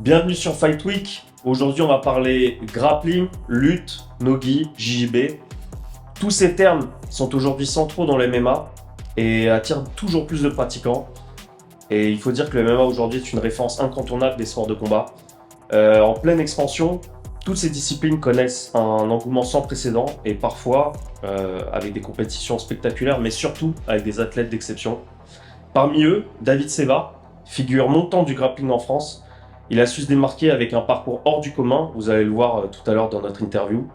Bienvenue sur Fight Week. Aujourd'hui, on va parler grappling, lutte, nogi, JJB. Tous ces termes sont aujourd'hui centraux dans le MMA et attirent toujours plus de pratiquants. Et il faut dire que le MMA aujourd'hui est une référence incontournable des sports de combat. En pleine expansion, toutes ces disciplines connaissent un engouement sans précédent et parfois avec des compétitions spectaculaires, mais surtout avec des athlètes d'exception. Parmi eux, David Seva, figure montante du grappling en France. Il a su se démarquer avec un parcours hors du commun, vous allez le voir tout à l'heure dans notre interview.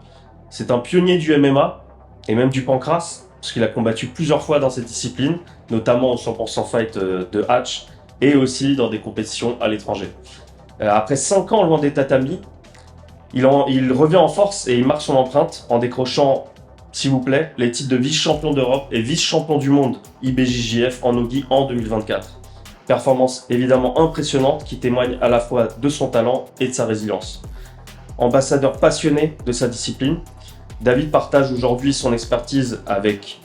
C'est un pionnier du MMA et même du pancrace, parce qu'il a combattu plusieurs fois dans cette discipline, notamment au 100% Fight de Hatch et aussi dans des compétitions à l'étranger. Après 5 ans loin des tatamis, il revient en force et il marque son empreinte en décrochant, s'il vous plaît, les titres de vice-champion d'Europe et vice-champion du monde IBJJF en nogi en 2024. Performance évidemment impressionnante qui témoigne à la fois de son talent et de sa résilience. Ambassadeur passionné de sa discipline, David partage aujourd'hui son expertise avec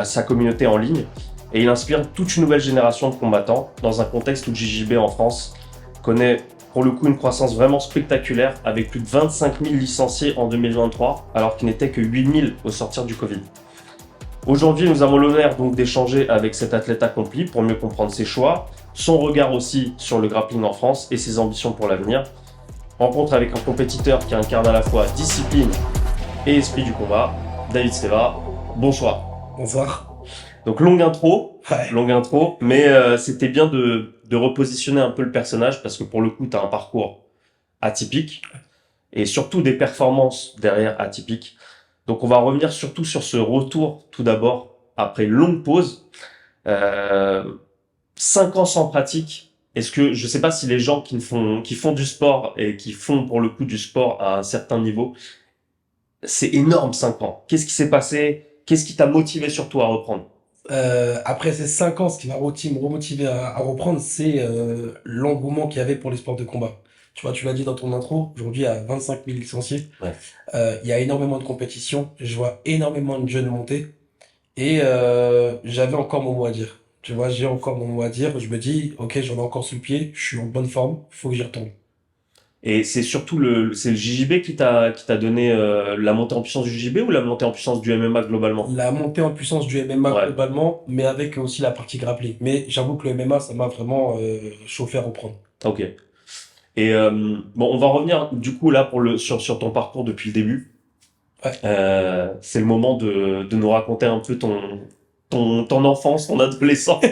sa communauté en ligne et il inspire toute une nouvelle génération de combattants dans un contexte où le JJB en France connaît pour le coup une croissance vraiment spectaculaire avec plus de 25 000 licenciés en 2023 alors qu'il n'était que 8 000 au sortir du Covid. Aujourd'hui, nous avons l'honneur donc d'échanger avec cet athlète accompli pour mieux comprendre ses choix, son regard aussi sur le grappling en France et ses ambitions pour l'avenir. Rencontre avec un compétiteur qui incarne à la fois discipline et esprit du combat, David Seva. Bonsoir. Bonsoir. Donc longue intro, Ouais. mais c'était bien de repositionner un peu le personnage parce que pour le coup, tu as un parcours atypique et surtout des performances derrière atypiques. Donc on va revenir surtout sur ce retour tout d'abord après une longue pause. 5 ans sans pratique. Est-ce que je sais pas si les gens qui font du sport et qui font pour le coup du sport à un certain niveau, c'est énorme 5 ans. Qu'est-ce qui s'est passé? Qu'est-ce qui t'a motivé surtout à reprendre? Après ces 5 ans, ce qui m'a me remotiver à reprendre, c'est l'engouement qu'il y avait pour les sports de combat. Tu vois, tu l'as dit dans ton intro, aujourd'hui il y a 25 000 licenciés. Ouais. Il y a énormément de compétitions, je vois énormément de jeunes monter et j'avais encore mon mot à dire. Tu vois, j'ai encore mon mot à dire. Je me dis, ok, j'en ai encore sous le pied, je suis en bonne forme, faut que j'y retourne. Et c'est surtout c'est le JJB qui t'a donné la montée en puissance du JJB ou la montée en puissance du MMA globalement? La montée en puissance du MMA Ouais. globalement, mais avec aussi la partie grappling. Mais j'avoue que le MMA, ça m'a vraiment chauffé à reprendre. Ok. Et bon, on va revenir du coup là sur ton parcours depuis le début. Ouais. C'est le moment de nous raconter un peu ton enfance, ton adolescence.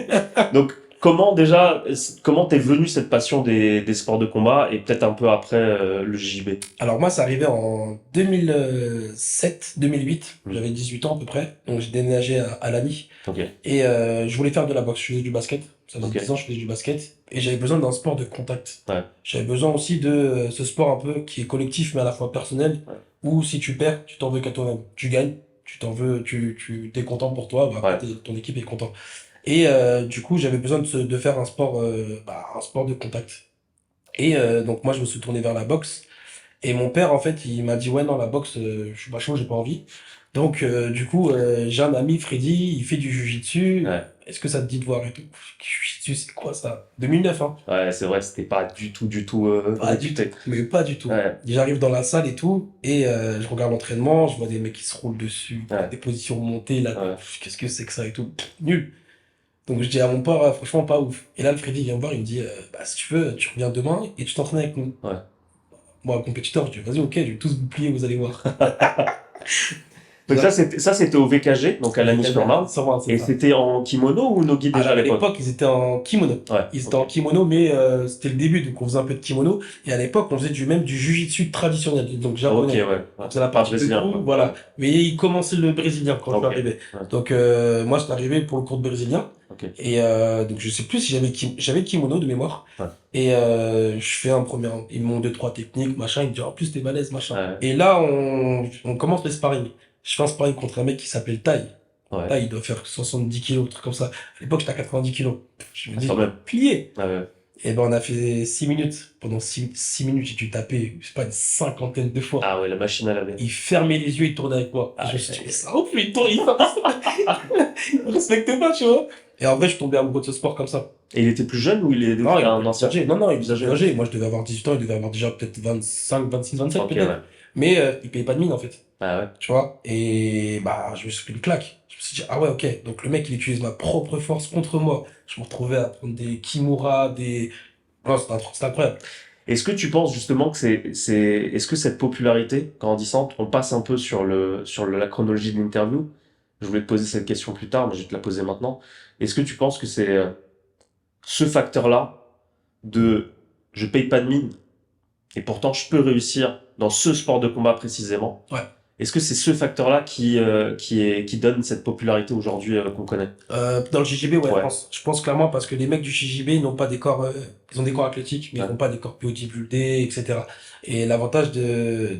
Donc, comment t'es venu cette passion des sports de combat et peut-être un peu après le JJB? Alors moi, c'est arrivé en 2007, 2008. Mm. J'avais 18 ans à peu près. Donc j'ai déménagé à Lagny. Ok. Et je voulais faire de la boxe. Je faisais du basket. Ça faisait Ok. 10 ans que je faisais du basket. Et j'avais besoin d'un sport de contact. Ouais. J'avais besoin aussi de ce sport un peu qui est collectif mais à la fois personnel. Ouais. Où si tu perds, tu t'en veux qu'à toi-même. Tu gagnes, tu t'en veux, t'es content pour toi, bah, Ouais. après, ton équipe est content. Et du coup, j'avais besoin de faire un sport, un sport de contact. Et donc moi, je me suis tourné vers la boxe. Et mon père, en fait, il m'a dit, ouais, non, la boxe, je suis pas chaud, j'ai pas envie. Donc, du coup, j'ai un ami, Freddy, il fait du jujitsu. Ouais. Est-ce que ça te dit de voir et tout? Jujitsu, c'est quoi ça? 2009, hein? Ouais, c'est vrai, c'était pas du tout Pas du tout, réputé. mais pas du tout. Ouais. J'arrive dans la salle et tout, et je regarde l'entraînement, je vois des mecs qui se roulent dessus, Ouais. des positions montées, là, Ouais. qu'est-ce que c'est que ça et tout? Nul. Donc je dis à mon père, franchement, pas ouf. Et là, le Freddy vient me voir, il me dit, bah, si tu veux, tu reviens demain et tu t'entraînes avec nous. Ouais. Moi, compétiteur, je dis, vas-y, ok, je vais tous vous plier, vous allez voir. Donc ça c'était au VKG, donc à Lagny-sur-Marne. C'est Et ça. c'était en kimono ou nogi déjà Alors, à à l'époque? l'époque, ils étaient en kimono. Ouais. Ils étaient Ok. en kimono, mais c'était le début, donc on faisait un peu de kimono. Et à l'époque, on faisait même du jujitsu traditionnel, donc Ok, japonais. ouais. On faisait la Pas partie brésilien, debout, quoi. voilà. Mais il commençait le brésilien quand je Ok. suis arrivé. Ouais. Donc moi, je suis arrivé pour le cours de brésilien. Ok. Et donc je sais plus si j'avais le kimono de mémoire. Ouais. Et je fais un premier, ils m'ont deux, trois techniques, machin. Ils me disent, en plus, t'es balèze, machin. Ouais. Et là, on commence le sparring. Je fais un sparring contre un mec qui s'appelle Tai. Ouais. Là, il doit faire 70 kilos, un truc comme ça. À l'époque, j'étais à 90 kilos. Je me dis, Quand même. plié. Ouais. Et ben, on a fait 6 minutes. Pendant 6 minutes, j'ai dû taper, je sais pas, une cinquantaine de fois. Ah ouais, la machine à laver. Il fermait les yeux, il tournait avec moi. Ah Je me ouais. suis dit, mais ça ouf, il tourne, il respecte pas, tu vois. Et en vrai, je suis tombé amoureux de ce sport comme ça. Et il était plus jeune ou il est Non, il un était plus ancien? âgé. Non, non, il était Plus âgé. plus âgé. Moi, je devais avoir 18 ans, il devait avoir déjà peut-être 25, 26, 27 Ok, peut-être. ouais. Mais il payait pas de mine, en fait. Bah ouais. Tu vois? Et bah, je me suis pris une claque. Je me suis dit, ah ouais, ok. Donc le mec, il utilise ma propre force contre moi. Je me retrouvais à prendre des Kimura, des... Non, c'était incroyable. Est-ce que tu penses justement que est-ce que cette popularité grandissante, on passe un peu la chronologie de l'interview. Je voulais te poser cette question plus tard, mais je vais te la poser maintenant. Est-ce que tu penses que c'est ce facteur-là de je paye pas de mine et pourtant je peux réussir dans ce sport de combat précisément? Ouais. Est-ce que c'est ce facteur-là qui donne cette popularité aujourd'hui qu'on connaît? Dans le JJB, ouais, je Ouais, pense. Je pense clairement parce que les mecs du JJB, ils n'ont pas des corps, ils ont des corps athlétiques, mais ils ouais, n'ont pas des corps bodybuildés, etc. Et l'avantage de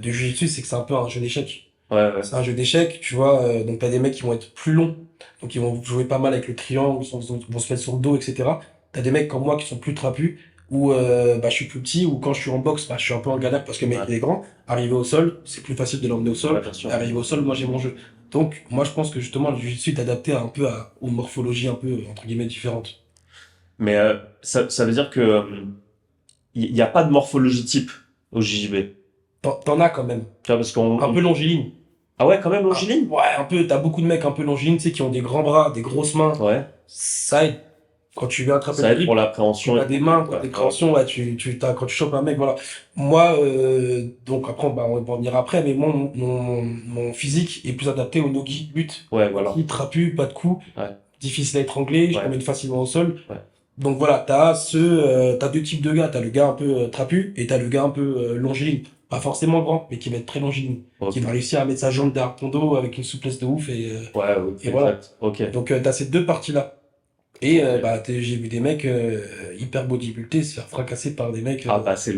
Jiu-Jitsu, c'est que c'est un peu un jeu d'échecs. ouais, ouais, C'est un jeu d'échecs, tu vois. Donc t'as des mecs qui vont être plus longs, donc ils vont jouer pas mal avec le triangle, ils vont se mettre sur le dos, etc. T'as des mecs comme moi qui sont plus trapus, où bah, je suis plus petit, ou quand je suis en boxe, bah, je suis un peu en galère parce que le mec ouais, il est grand. Arriver au sol, c'est plus facile de l'emmener au ouais, sol. bien sûr. Arriver au sol, moi j'ai mon jeu. Donc moi je pense que justement le jiu-jitsu est adapté un peu aux morphologies un peu entre guillemets différentes. Mais ça veut dire que il n'y a pas de morphologie type au JJB. T'en as quand même. Tu vois, parce Un peu longiligne. Ah ouais, quand même, Ah, longiligne? ouais, un peu, t'as beaucoup de mecs un peu longilines, tu sais, qui ont des grands bras, des grosses mains. Ouais. Ça aide. Quand tu veux attraper Ça le aide pour grip, quand l'appréhension et t'as des tout. mains, quand Ouais, t'as des ouais. créations, ouais, quand tu chopes un mec, voilà. Moi, donc après, bah, on va en venir après, mais moi, mon physique est plus adapté au no-gi, lutte. Ouais, voilà. Qui trapu, pas de coups, Ouais, difficile à étrangler, je peux ouais, mettre facilement au sol. ouais. Donc voilà, t'as deux types de gars. T'as le gars un peu trapu et t'as le gars un peu longiligne. Pas forcément grand, mais qui va être très longiligne. Qui Ok. va réussir à mettre sa jambe derrière ton dos avec une souplesse de ouf Ouais, ouais, et voilà. exact. Ok. Donc t'as ces deux parties-là. Et Ok. bah j'ai vu des mecs hyper bodybuildés se faire fracasser par des mecs Ah bah c'est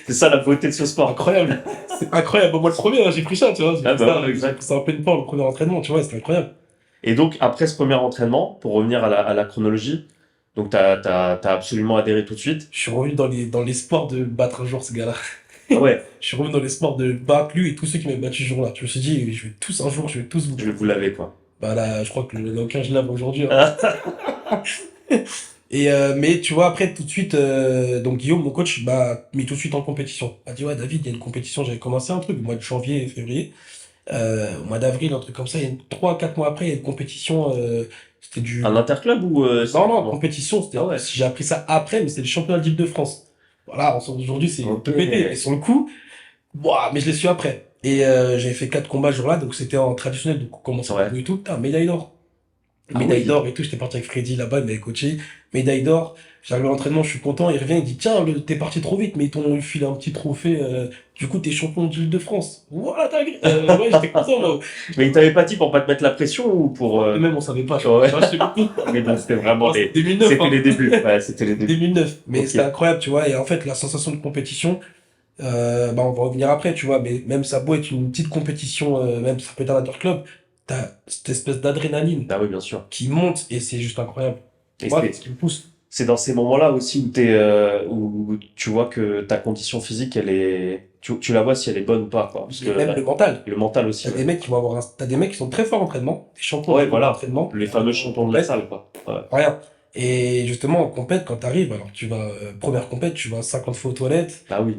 ça la beauté de ce sport. incroyables. C'est incroyable. Moi le premier, hein, j'ai pris ça, tu vois. Ah bah ouais, J'ai exact. pris ça en pleine forme, le premier entraînement, tu vois, c'était incroyable. Et donc après ce premier entraînement, pour revenir à la chronologie, donc t'as absolument adhéré tout de suite. Je suis revenu dans l'espoir de battre un jour ce gars-là. Ah ouais, Je suis revenu dans l'espoir de battre lui et tous ceux qui m'avaient battu ce jour-là. Je me suis dit, je vais tous un jour, je vais tous vous je vais battre. vous laver quoi. Bah là, je crois que le aucun je lave aujourd'hui, hein. Ah, Et mais tu vois, après, tout de suite, donc Guillaume, mon coach, m'a mis tout de suite en compétition. Il m'a dit, ouais, David, il y a une compétition. J'avais commencé un truc au mois de janvier et février. Au mois d'avril, un truc comme ça. Il y a 3, 4 mois après, il y a une compétition. C'était du. un interclub ou Non, non, non. compétition. C'était. Ah ouais. J'ai appris ça après, mais c'était le championnat d'Île-de-France. Voilà, aujourd'hui, c'est Ok. tout pété. Et sur le coup, ouah, mais je l'ai su après. Et j'avais fait 4 combats ce jour-là, donc c'était en traditionnel, donc on commençait Ouais. par et tout. Putain, médaille d'or. Ah Médaille oui. d'or et tout, j'étais parti avec Freddy là-bas, il m'avait coaché. Médaille d'or, j'arrive à l'entraînement, je suis content, il revient, il dit, tiens, t'es parti trop vite, mais ils t'ont filé un petit trophée, du coup, t'es champion d'Île-de-France. Voilà, t'as vu. Ouais, j'étais content, moi. Mais il t'avait pas dit pour pas te mettre la pression ou pour Même, on savait pas, ouais. je sais pas. Mais non, c'était vraiment C'était 2009, c'était hein. les débuts. Ouais, c'était les débuts. 2009. Mais Ok. c'était incroyable, tu vois, et en fait, la sensation de compétition, bah, on va revenir après, tu vois, mais même ça a beau être une petite compétition, même ça peut être un club, t'as cette espèce d'adrénaline Ah oui, bien sûr. qui monte et c'est juste incroyable. Et Moi, c'est c'est ce qui me pousse. c'est dans ces moments-là aussi où tu vois que ta condition physique, tu la vois si elle est bonne ou pas, quoi. Parce que Même le mental. le mental aussi. T'as Ouais, des mecs qui vont avoir t'as des mecs qui sont très forts en entraînement, des champions ouais, du monde voilà. d'entraînement. Les fameux champions de la salle, quoi. Ouais. Rien. Et justement, en compète, quand t'arrives, alors tu vas, première compète, tu vas 50 fois aux toilettes, Ah oui.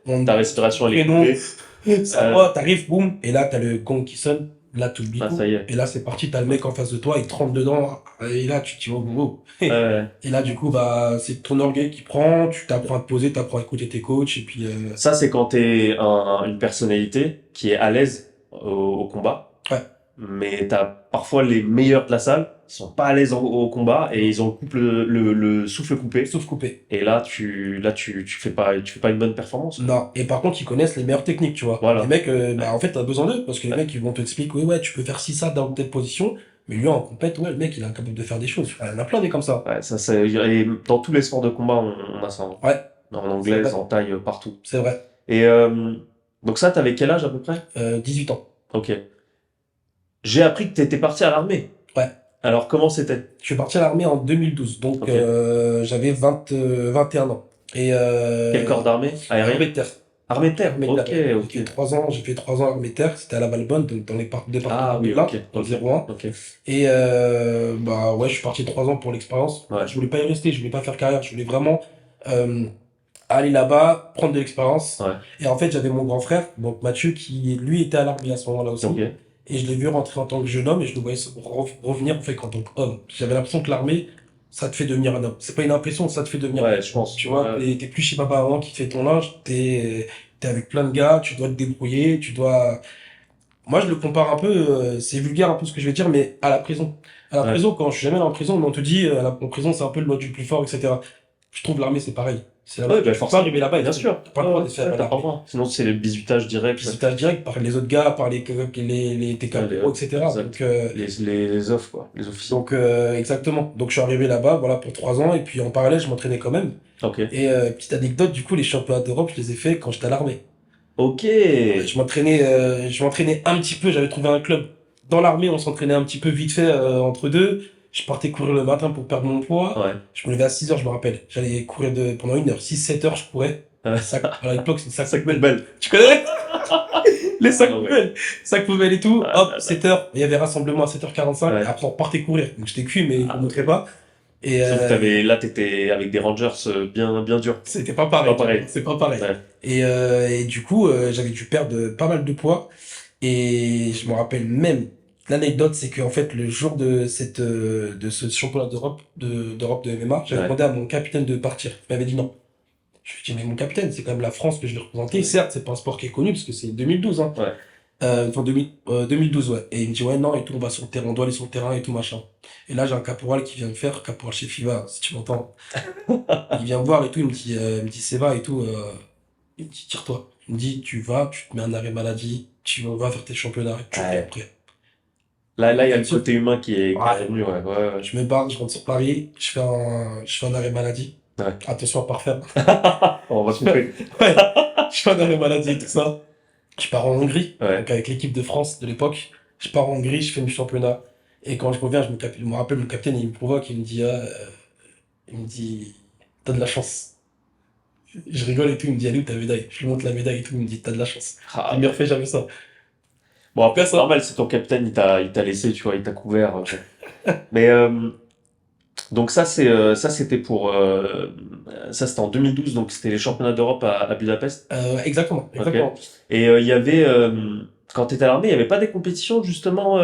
on Ta respiration, elle est prénom, coupée. ça va, t'arrives, boum, et là, t'as le gong qui sonne, là, t'oublies Ah, tout. ça y est. Et là, c'est parti, t'as le mec en face de toi, il te rentre dedans, et là, tu te dis, oh, oh, oh. Euh, Et là, du coup, bah, c'est ton orgueil qui prend, tu t'apprends à te poser, t'apprends à écouter tes coachs, et puis, ça, c'est quand t'es une personnalité qui est à l'aise au combat. ouais. Mais t'as parfois les meilleurs de la salle, ils sont pas à l'aise au combat et ils ont le souffle coupé. Sauf coupé. Et tu fais pas une bonne performance. Non, et par contre, ils connaissent les meilleures techniques, tu vois. Voilà. Les mecs, bah, en fait, t'as besoin d'eux, parce que les mecs, ils vont te expliquer, oui, ouais, tu peux faire ci, ça, dans telle position, mais lui, en compète, ouais, le mec, il est incapable de faire des choses. Il y en a plein des comme ça. Ouais, ça, et dans tous les sports de combat, on a ça. Hein. Ouais, En c'est anglaise, vrai. en taille, partout. C'est vrai. Et donc ça, t'avais quel âge à peu près? 18 ans. Ok. J'ai appris que t'étais parti à l'armée. Ouais. Alors comment c'était? Je suis parti à l'armée en 2012, donc Ok. j'avais 21 ans. Et Quel corps d'armée? Aérien? armée de terre. Armée de terre, Armée de ok, terre, ouais. ok. J'ai fait 3 ans armée de terre, c'était à la Valbonne, donc dans les départements Ah de oui, l'Ain, ok, dans le ok, 01. ok. Et bah ouais, je suis parti 3 ans pour l'expérience. Ouais, Je voulais pas y rester, je voulais pas faire carrière, je voulais vraiment euh, aller là-bas, prendre de l'expérience. ouais, Et en fait, j'avais mon grand frère, donc Mathieu, qui lui était à l'armée à ce moment-là aussi. ok. Et je l'ai vu rentrer en tant que jeune homme et je le voyais revenir en fait en tant qu'homme. J'avais l'impression que l'armée, ça te fait devenir un homme. C'est pas une impression, ça te fait devenir un Ouais, homme. je pense. Tu vois, Ouais, t'es plus chez papa avant qui te fait ton linge, t'es avec plein de gars, tu dois te débrouiller, tu dois. Moi, je le compare un peu, c'est vulgaire un peu ce que je vais dire, mais à la prison. À la ouais. prison, quand je suis jamais allé en prison, on te dit, en prison, c'est un peu le loi du plus fort, etc. Je trouve l'armée, c'est pareil. Ouais, Tu bah peux pas forcément, arriver là-bas et bien tout. sûr. T'as pas le Ouais, droit ouais, de faire ouais, à t'as pas le l'armée. droit. Sinon, c'est le bisutage direct. Ouais, Visitage direct par les autres gars, par tes ouais, caporaux, etc. exact. Les offres, quoi, les officiers. Donc exactement. Donc je suis arrivé là-bas, voilà, pour 3 ans, et puis en parallèle, je m'entraînais quand même. Ok. Et petite anecdote, du coup, les championnats d'Europe, je les ai fait quand j'étais à l'armée. Ok. Je m'entraînais un petit peu, j'avais trouvé un club dans l'armée, on s'entraînait un petit peu vite fait entre deux. Je partais courir le matin pour perdre mon poids. Ouais. Je me levais à 6 heures, je me rappelle. J'allais courir pendant 1 heure, 6-7 heures, je courais. À l'époque, c'était sac Sac poubelle. poubelle. Tu connais? Les sacs Ah ouais. poubelles. Sacs poubelles et tout. Ah Hop, là là. 7 heures. Il y avait rassemblement à 7h45. Ouais. Après, on repartait courir. Donc, j'étais cuit, mais on ne Ah montrait ouais. pas. Et Sauf que là, t'étais avec des Rangers bien, bien durs. c'était pas C'est pas pareil. pareil. C'est pas pareil. Ouais. Et du coup, j'avais dû perdre pas mal de poids. Et je me rappelle même, l'anecdote, c'est qu'en fait, le jour de ce championnat d'Europe de MMA, j'avais Ouais. demandé à mon capitaine de partir. Il m'avait dit non. Je lui ai dit, mais mon capitaine, c'est quand même la France que je vais représenter. Ouais. Certes, c'est pas un sport qui est connu, parce que c'est 2012, hein. Ouais. Enfin, 2012, ouais. Et il me dit, ouais, non, et tout, on va sur le terrain, on doit aller sur le terrain et tout, machin. Et là, j'ai un caporal qui vient me faire, caporal chez FIVA, si tu m'entends. Il vient me voir et tout, il me dit, Séva et tout, il me dit, tire-toi. Il me dit, tu vas, tu te mets un arrêt maladie, tu vas faire tes championnats et tu reviens Ouais. après. Là, il y a Bien le sûr. côté humain qui est Ouais. revenu, ouais. Ouais, ouais. Je me barre, je rentre sur Paris, je fais un arrêt maladie. Ouais. Attention à pas refaire. On va couper. Ouais, je fais un arrêt maladie et tout ça. Je pars en Hongrie, Ouais. donc avec l'équipe de France de l'époque. Je pars en Hongrie, je fais mes championnats. Et quand je reviens, je me rappelle mon capitaine, il me provoque, il me dit, t'as de la chance. Je rigole et tout, il me dit, allez où ta médaille? Je lui montre la médaille et tout, il me dit, t'as de la chance. Ah, Il me refait jamais ça. bon, après, Fais c'est ça. normal, c'est ton capitaine, il t'a laissé, tu vois, il t'a couvert. Mais donc ça c'était ça c'était en 2012, donc c'était les championnats d'Europe à Budapest. Exactement, Ok. exactement. Et il y avait quand t'étais à l'armée, il y avait pas des compétitions justement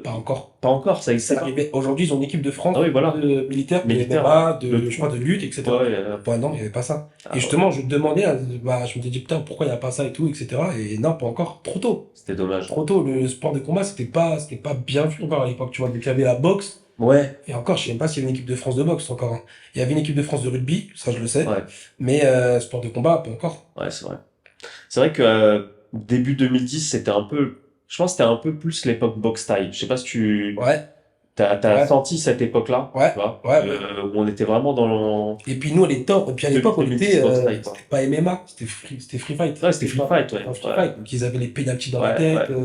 Pas encore. pas encore, ça C'est existait pas. arrivé. Aujourd'hui, ils ont une équipe de France Ah oui, voilà. de militaires, de Militaire, MMA, de je crois, de lutte, ouais, etc. ouais. Ouais, non, il n'y avait pas ça. Ah Et ouais, justement, je me demandais, bah, je me disais, putain, pourquoi il n'y a pas ça et tout, etc. Et non, pas encore. Trop tôt. c'était dommage. Trop tôt. Le sport de combat, c'était pas bien vu encore à l'époque. Tu vois, donc il y avait la boxe. Ouais, Et encore, je sais même pas s'il y avait une équipe de France de boxe encore, hein. Il y avait une équipe de France de rugby, ça je le sais. ouais, Mais sport de combat, pas encore. ouais, c'est vrai. C'est vrai que début 2010, c'était un peu, je pense que c'était un peu plus l'époque box taille. Je sais pas si tu Ouais, t'as ouais, senti cette époque-là, ouais, tu vois, ouais, ouais. où on était vraiment dans Et puis nous, et puis à l'époque, on 2010 était, box taille, quoi. c'était pas MMA, c'était free fight. Ouais, c'était Free Fight, ouais. Un free Ouais, fight. Donc ils avaient les pénaltys dans la ouais, tête, ouais.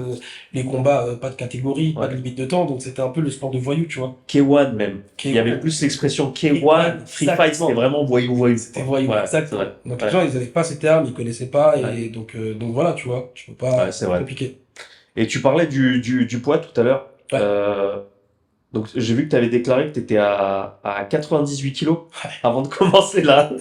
les combats, pas de catégorie, pas de Ouais. limite de temps, donc c'était un peu le sport de voyou, tu vois. K1 même. Il y avait Ouais, plus l'expression K1, K1, Free Fight, c'était exactement. vraiment voyou voyou, C'était quoi. voyou, Ouais, exact. c'est vrai. Donc les Ouais, gens, ils avaient pas ces termes, ils connaissaient pas, ouais, et donc voilà, tu vois, tu peux pas, ouais, c'est c'est vrai. compliqué. Et tu parlais du poids tout à l'heure. Ouais, Donc j'ai vu que tu avais déclaré que tu étais à 98 kilos ouais. avant de commencer la Après,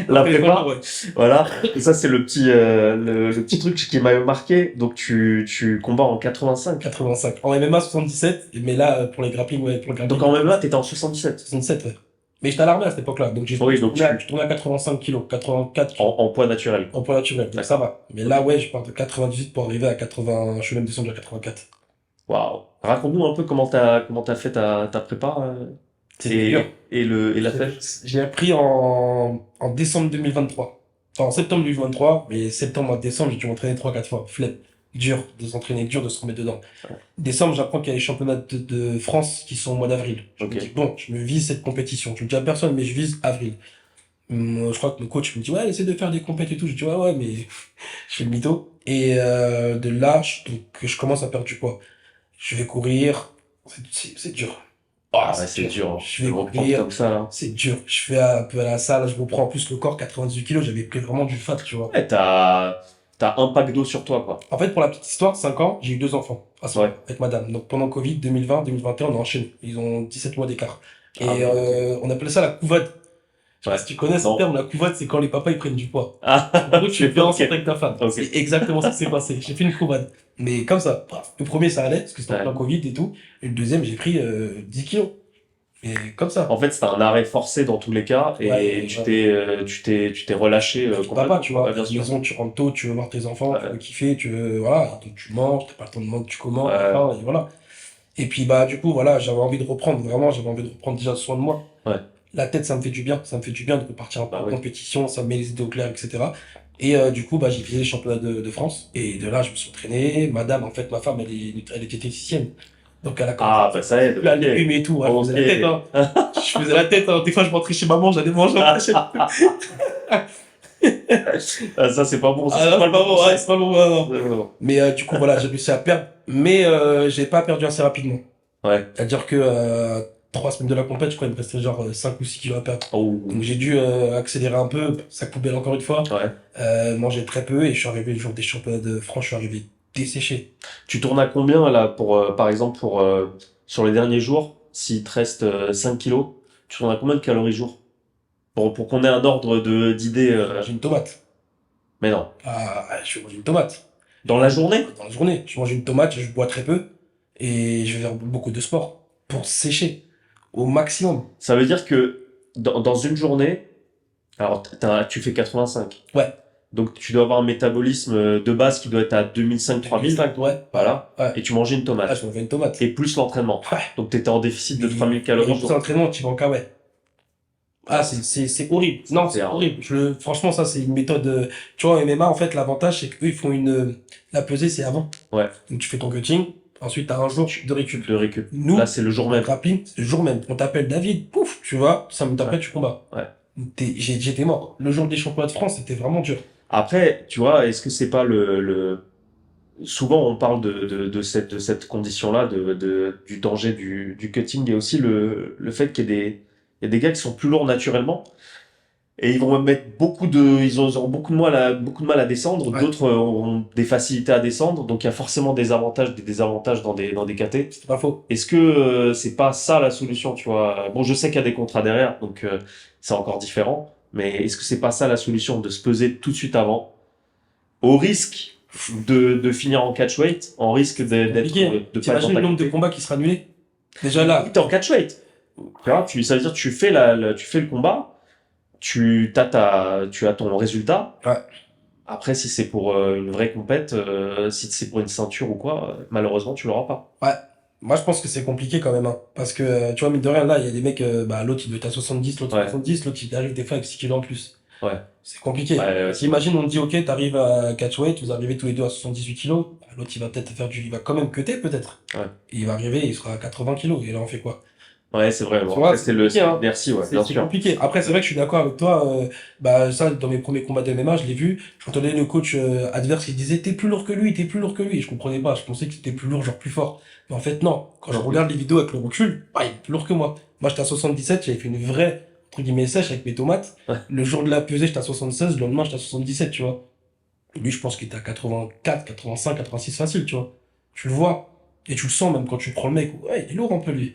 prépa. vraiment, ouais. Voilà. Et ça, c'est le petit truc qui m'a marqué. Donc tu combats en 85. 85. En MMA, 77, mais là, pour les grappling, ouais, pour le Donc grappling, en même là, t'étais en 77. 67, ouais. Mais j'étais à l'armée à cette époque-là, donc Oui, donc je tournais à 85 kilos, 84 kilos. en poids naturel. En poids naturel, donc ça D'accord. va. Mais là, ouais, je pars de 98 pour arriver à 80, je suis même descendu à 84. Waouh. Raconte-nous un peu comment t'as fait ta prépa C'était dur. et la fête. J'ai appris en décembre 2023. Enfin, en septembre 2023, mais septembre à décembre, j'ai dû m'entraîner 3-4 fois. Flemme. Dur de s'entraîner, dur de se remettre dedans. Décembre, j'apprends qu'il y a les championnats de France qui sont au mois d'avril. Je me Ok. dis, bon, je me vise cette compétition. Je le dis à personne, mais je vise avril. Je crois que le coach me dit, ouais, essaie de faire des compètes et tout. Je dis, ouais, ouais, mais je fais le mytho. Et de là, donc, je commence à perdre du poids. Je vais courir. C'est dur. Ah, Ah ouais, c'est dur. Je vais Je reprends courir, comme ça, là. c'est dur. Je fais un peu à la salle, je reprends en plus le corps, 98 kilos, j'avais pris vraiment du fat, tu vois. Ouais, t'as un pack d'eau sur toi, quoi. En fait, pour la petite histoire, 5 ans, j'ai eu 2 enfants à ce Ouais. moment avec madame. Donc pendant Covid, 2020, 2021, on a enchaîné. Ils ont 17 mois d'écart. Ah Et ouais, ok. on appelait ça la couvade. Je sais pas Ouais. si tu connais ce Non. terme, la couvade, c'est quand les papas ils prennent du poids. Ah, En gros, tu es c'est bien ok. enceinte avec ta femme. Ok. C'est exactement ce qui s'est passé. J'ai fait une couvade. Mais comme ça, paf. Le premier, ça allait, parce que c'était en Ouais. plein Covid et tout. Et le deuxième, j'ai pris 10 kilos. Et comme ça. En fait, c'était un arrêt forcé dans tous les cas et Ouais, tu ouais. t'es relâché Papa, complètement. tu vois, Ouais, à bien la sûr. maison, tu rentres tôt, tu veux voir tes enfants, tu Ouais. veux kiffer, tu veux, voilà, donc tu manges, t'as pas le temps de manger, tu commandes, t'as Ouais. faim, et voilà. Et puis, bah, du coup, voilà, j'avais envie de reprendre, vraiment, j'avais envie de reprendre déjà soin de moi. Ouais. La tête, ça me fait du bien, ça me fait du bien de repartir un peu Bah en oui. compétition, ça me met les idées au clair, etc. Et du coup, bah, j'ai fait les championnats de France, et de là, je me suis entraîné. Madame, en fait, ma femme, elle était diététicienne. Donc, elle a commencé Ah, bah ça aide. à Ok. légumes et tout, ouais, je faisais la tête, hein. Ok. Je faisais la tête, hein. Des fois, je rentrais chez maman, j'allais manger en cachette. Ah, ça, c'est pas bon. Ça, Ah c'est non, pas c'est le pas bon bon, ouais, conseil. c'est pas bon, ouais, non. Non. Mais du coup, voilà, j'ai réussi à perdre, mais j'ai pas perdu assez rapidement. Ouais. C'est-à-dire que 3 semaines de la compète, je crois, il me restait genre 5 ou 6 kilos à perdre. Oh. Donc j'ai dû accélérer un peu, ça poubelle encore une fois, Ouais. manger très peu, et je suis arrivé le jour des championnats de France, je suis arrivé desséché. Tu tournes à combien là pour par exemple pour sur les derniers jours, s'il te reste 5 kilos, tu tournes à combien de calories jour? Pour qu'on ait un ordre de d'idée. Je mange une tomate. Mais non. Ah, je mange une tomate. Dans la journée? Dans la journée, je mange une tomate, je bois très peu, et je vais faire beaucoup de sport pour sécher au maximum. Ça veut dire que dans une journée, alors tu fais 85. Ouais. Donc tu dois avoir un métabolisme de base qui doit être à 2005-3000. 2005, ouais. Voilà. Ouais. Et tu mangeais une Ah, tomate. je mangeais une tomate. Et plus l'entraînement. Ouais. Donc tu étais en déficit de Mais 3000 calories en plus jour. d'entraînement, tu vas en ouais. Ah, c'est horrible. Non, c'est C'est horrible. Franchement, ça, c'est une méthode. Tu vois, en MMA, en fait, l'avantage, c'est qu'eux, ils font la pesée, c'est avant. Ouais. Donc, tu fais ton cutting. Ensuite, t'as un jour de récup. De récup. Nous, Là, c'est le jour même. grappling, c'est le jour même. On t'appelle David, pouf, tu vois, 5 minutes après, Ouais. tu combats. Ouais. J'étais mort. Le jour des championnats de France, c'était vraiment dur. Après, tu vois, est-ce que c'est pas souvent on parle de cette condition-là, du danger du cutting et aussi le fait qu'il y ait il y a des gars qui sont plus lourds naturellement et ils vont mettre ils auront beaucoup de mal à descendre, Ouais. d'autres auront des facilités à descendre, donc il y a forcément des avantages, des désavantages dans des KT. C'est pas faux. Est-ce que c'est pas ça la solution, tu vois? Bon, je sais qu'il y a des contrats derrière, donc c'est encore différent, mais est-ce que c'est pas ça la solution de se peser tout de suite avant, au risque de finir en catchweight, en risque Compliqué. de pas être T'imagines dans le ta nombre de KT? combats qui sera annulé? Déjà là. T'es en catchweight. Tu vois, ça veut dire que tu fais tu fais le combat, tu as ton résultat. Ouais. Après, si c'est pour une vraie compète, si c'est pour une ceinture ou quoi, malheureusement, tu l'auras pas. Ouais. Moi, je pense que c'est compliqué quand même, hein. Parce que, tu vois, mine de rien, là, il y a des mecs, bah, l'autre, il doit être à 70, l'autre à Ouais. 70, l'autre, il arrive des fois avec 6 kilos en plus. Ouais. C'est compliqué. Ouais, Parce qu'imagine, on te dit, ok, t'arrives à catchweight, vous arrivez tous les deux à 78 kilos, bah, l'autre, il va peut-être il va quand même cutter, peut-être. Ouais. Et il va arriver, il sera à 80 kilos, et là, on fait quoi? Ouais, c'est vrai. Bon, Tu vois, après, c'est c'est compliqué, hein. merci, ouais, bien C'est sûr. compliqué. Après, c'est vrai que je suis d'accord avec toi. Bah, ça, dans mes premiers combats de MMA, je l'ai vu. J'entendais le coach adverse qui disait, t'es plus lourd que lui, t'es plus lourd que lui. Et je comprenais pas. Je pensais que c'était plus lourd, genre plus fort. Mais en fait, non. Quand je Non. regarde les vidéos avec le recul, bah, il est plus lourd que moi. Moi, j'étais à 77, j'avais fait une vraie, entre guillemets, sèche avec mes tomates. Ouais. Le jour de la pesée, j'étais à 76, le lendemain, j'étais à 77, tu vois. Lui, je pense qu'il était à 84, 85, 86 facile, tu vois. Tu le vois. Et tu le sens même quand tu prends le mec. Ouais, il est lourd un peu, lui.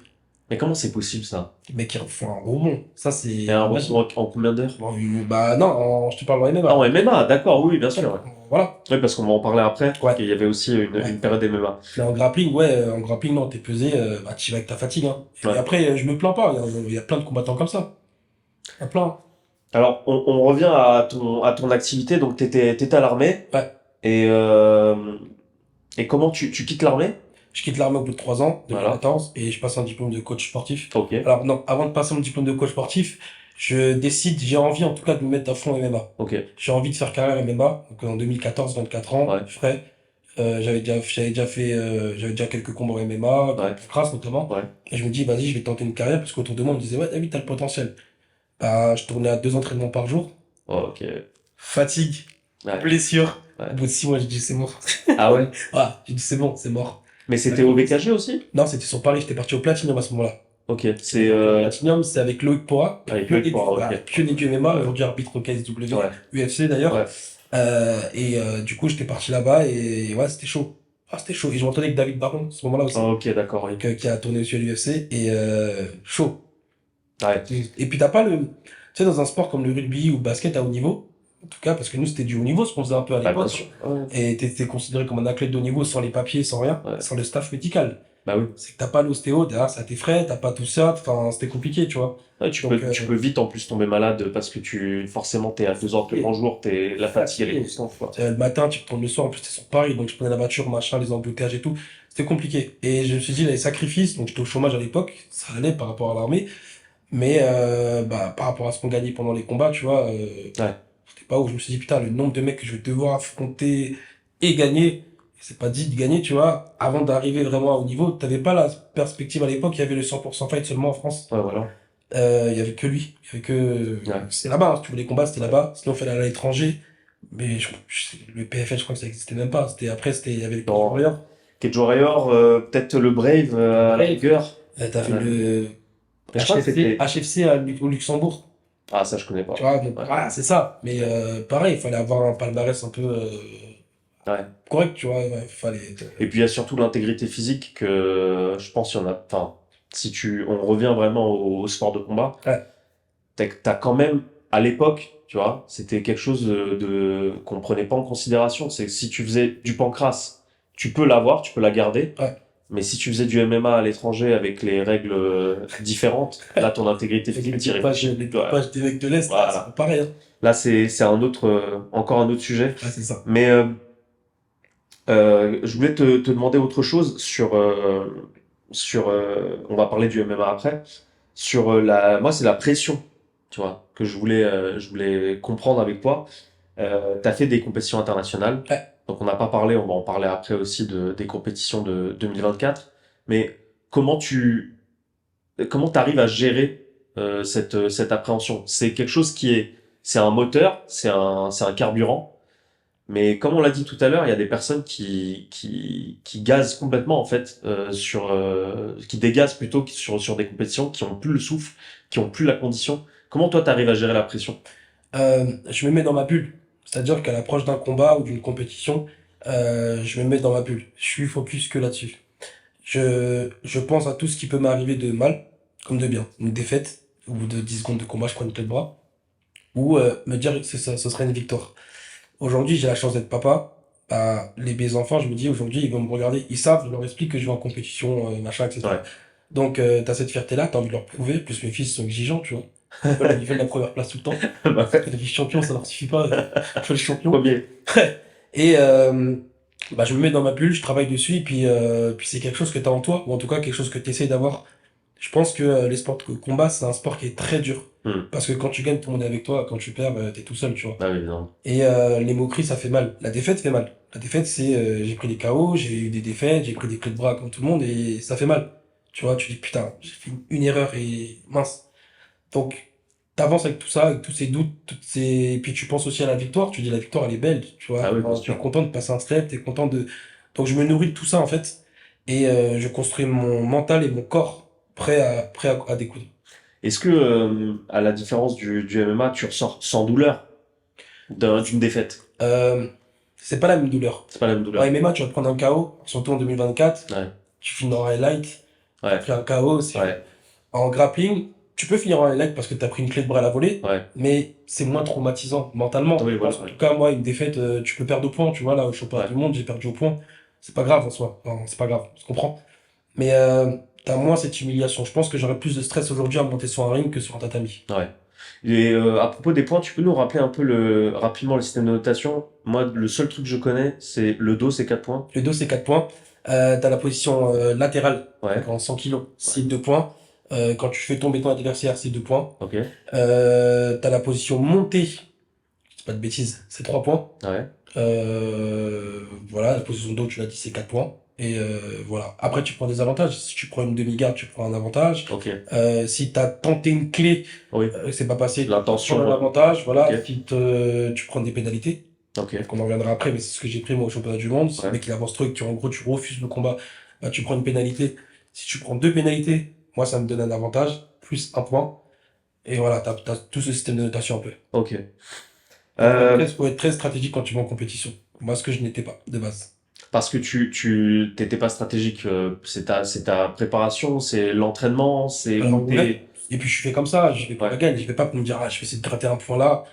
Mais comment c'est possible, ça? Les mecs, ils font un rebond. Ça, c'est... Et un retour en combien d'heures? Bon, bah non, je te parle en MMA. Ah, en MMA, d'accord, oui, bien sûr. Ouais. Voilà. Oui, parce qu'on va en parler après. Ouais. Il y avait aussi Ouais. une période MMA. Mais en grappling, ouais, en grappling, non, t'es pesé, bah, tu vas avec ta fatigue, hein. Et Ouais. après, je me plains pas, il y a plein de combattants comme ça. Il y a plein. Alors, on revient à ton activité. Donc, t'étais à l'armée. Ouais. Et comment tu quittes l'armée? Je quitte l'armée au bout de 3 ans, Voilà. 2014, et je passe un diplôme de coach sportif. Ok. Alors, non, avant de passer mon diplôme de coach sportif, j'ai envie en tout cas de me mettre à fond en MMA. Ok. J'ai envie de faire carrière MMA, donc en 2014, 24 ans, Ouais. frais. J'avais déjà quelques combats en MMA, Ouais. grâce notamment. Ouais. Et je me dis, vas-y, je vais tenter une carrière, parce qu'autour de moi, on me disait, ouais, David, t'as le potentiel. Bah, je tournais à 2 entraînements par jour. Oh, ok. Fatigue, Ouais. blessure. Ouais. Au bout de 6 mois, j'ai dit, c'est mort. Ah ouais? Ah, j'ai dit, c'est bon, c'est mort. Mais c'était au BKG aussi? Non, c'était sur Paris, j'étais parti au Platinum à ce moment-là. Ok, c'est Platinum, c'est avec Loïc Pora, avec Loïc Poira, ok. pionnier du MMA, aujourd'hui arbitre au KSW, Ouais, UFC d'ailleurs. ouais. Du coup, j'étais parti là-bas et ouais, c'était chaud. Ah, c'était chaud. Et je m'entendais avec David Baron, à ce moment-là Ah, aussi, ok, d'accord, oui. qui a tourné aussi à l'UFC. Et chaud. Ouais, Et puis, t'as pas le. Tu sais, dans un sport comme le rugby ou le basket à haut niveau, en tout cas, parce que nous, c'était du haut niveau, ce qu'on faisait un peu à bah bien l'époque. sûr. Ouais, Et t'étais considéré comme un athlète de haut niveau sans les papiers, sans rien, ouais. sans le staff médical. Bah oui. C'est que t'as pas l'ostéo, derrière, ça tes frais, t'as pas tout ça. Enfin, c'était compliqué, tu vois. Ouais, Donc, tu peux vite en plus tomber malade parce que forcément, t'es à 2 heures de grand jour, la fatigue, elle est fatigué. constante, quoi. Le matin, tu retournes le soir, en plus, c'était sur Paris, donc je prenais la voiture, machin, les embouteillages et tout. C'était compliqué. Et je me suis dit, les sacrifices, donc j'étais au chômage à l'époque, ça allait par rapport à l'armée, mais bah, par rapport à ce qu'on gagnait pendant les combats, tu vois, Ouais. c'était pas où je me suis dit, putain, le nombre de mecs que je vais devoir affronter et gagner, c'est pas dit de gagner, tu vois, avant d'arriver vraiment au niveau, t'avais pas la perspective à l'époque, il y avait le 100% fight seulement en France. Ouais, voilà. Il y avait que lui. Il y avait que. Ouais. C'est là-bas, hein. Si tu voulais les combats, c'était Ouais. là-bas. Sinon, il fallait aller à l'étranger. Mais le PFL, je crois que ça existait même pas. Il y avait le Cage Dans Warrior. Cage Warrior, peut-être le Brave à la Ouais. rigueur. T'as fait Euh, le mais je crois que c'était. HFC au Luxembourg. Ah, ça, je connais Tu pas. vois, donc, Ouais. voilà, c'est ça. Mais pareil, il fallait avoir un palmarès un peu Ouais. correct, tu vois. Ouais, fallait. Et puis il y a surtout l'intégrité physique que je pense qu'il y en a. Enfin, si on revient vraiment au sport de combat, Ouais, t'as quand même, à l'époque, tu vois, c'était quelque chose qu'on prenait pas en considération. C'est que si tu faisais du pancrace, tu peux l'avoir, tu peux la garder. ouais. Mais si tu faisais du MMA à l'étranger avec les règles différentes, là, ton intégrité Avec physique, t'y réfléchis. les Ouais. dopages des mecs de l'Est, là, c'est Voilà. pas pareil, hein. Là, c'est encore un autre sujet. Ouais, c'est ça. Mais je voulais te demander autre chose on va parler du MMA après, moi c'est la pression, tu vois, que je voulais comprendre avec toi. T'as fait des compétitions internationales, Ouais. donc on n'a pas parlé, on va en parler après aussi des compétitions de 2024, mais comment comment t'arrives à gérer cette appréhension? C'est quelque chose c'est un moteur, c'est un carburant. Mais comme on l'a dit tout à l'heure, il y a des personnes qui gazent complètement en fait qui dégazent plutôt sur des compétitions, qui ont plus le souffle, qui ont plus la condition. Comment toi t'arrives à gérer la pression? Je me mets dans ma bulle. C'est-à-dire qu'à l'approche d'un combat ou d'une compétition, je me mets dans ma bulle. Je suis focus que là-dessus. Je pense à tout ce qui peut m'arriver de mal, comme de bien. Une défaite, au bout de 10 secondes de combat, je prends une clé de bras. Ou me dire que ce serait une victoire. Aujourd'hui, j'ai la chance d'être papa. Bah, mes enfants, je me dis, aujourd'hui, ils vont me regarder. Ils savent, je leur explique que je vais en compétition, machin, etc. Ouais. Donc, t'as cette fierté-là, t'as envie de leur prouver. Plus mes fils sont exigeants, tu vois. Ils veulent la première place tout le temps. Bah ouais. Les vice-champions, ça leur suffit pas. Il faut le champion. Premier. Et bah, je me mets dans ma bulle, je travaille dessus, et puis c'est quelque chose que tu as en toi, ou en tout cas quelque chose que tu essaies d'avoir. Je pense que les sports de combat, c'est un sport qui est très dur. Hmm. Parce que quand tu gagnes, tout le monde est avec toi, quand tu perds, t'es tout seul, tu vois. Ah oui, non. Et les moqueries, ça fait mal. La défaite fait mal. La défaite, c'est j'ai pris des KO, j'ai eu des défaites, j'ai pris des clés de bras comme tout le monde, et ça fait mal. Tu vois, tu dis putain, j'ai fait une erreur et mince. Donc, t'avances avec tout ça, avec tous ces doutes, et puis tu penses aussi à la victoire, tu dis la victoire elle est belle, tu vois, Ah oui, bien t'es sûr. content de passer un step, t'es content de... Donc je me nourris de tout ça en fait, et je construis mon mental et mon corps prêt à découdre. Est-ce que, à la différence du MMA, tu ressors sans douleur d'une défaite? Euh, c'est pas la même douleur. C'est pas la même En douleur. MMA, tu vas te prendre un KO, surtout en 2024, Ouais. tu finis en highlight, t'as Ouais. pris un KO, Ouais. en grappling, tu peux finir en highlight parce que t'as pris une clé de bras à la volée, Ouais. mais c'est moins traumatisant mentalement. Oui, Je voilà. pense. En tout cas, moi, une défaite, tu peux perdre au point, tu vois, là, au championnat Ouais. du monde, j'ai perdu au point. C'est pas grave en soi. Enfin, c'est pas grave, je comprends. Mais t'as moins cette humiliation. Je pense que j'aurais plus de stress aujourd'hui à monter sur un ring que sur un tatami. Ouais. Et à propos des points, tu peux nous rappeler un peu rapidement le système de notation? Moi, le seul truc que je connais, c'est le dos, c'est 4 points. Le dos, c'est 4 points. T'as la position latérale, Ouais. donc en 100 kilos, c'est 2 points. Quand tu fais tomber ton adversaire, c'est 2 points. Ok. T'as la position montée, c'est pas de bêtises, c'est 3 points. Ouais. Voilà, la position dos, tu l'as dit, c'est 4 points. Et voilà. Après, tu prends des avantages. Si tu prends une demi-garde, tu prends un avantage. Ok. Si tu as tenté une clé, Oui. c'est pas passé, tu L'intention. prends un avantage. Voilà. Ok. Si tu prends des pénalités, Ok. donc on en reviendra après, mais c'est ce que j'ai pris moi au championnat du monde. Si Ouais. le mec il avance trop et que en gros tu refuses le combat, bah, tu prends une pénalité. Si tu prends deux pénalités, moi, ça me donne un avantage, plus un point. Et voilà, t'as tout ce système de notation un peu. Ok. Faut être très stratégique quand tu vas en compétition. Moi, ce que je n'étais pas, de base. Parce que tu t'étais pas stratégique, c'est ta préparation, c'est l'entraînement, c'est où Alors, ouais. t'es. Et puis, je fais comme ça, je vais pour Ouais, la gagne. Je vais pas pour me dire, ah, je vais essayer de gratter un point là.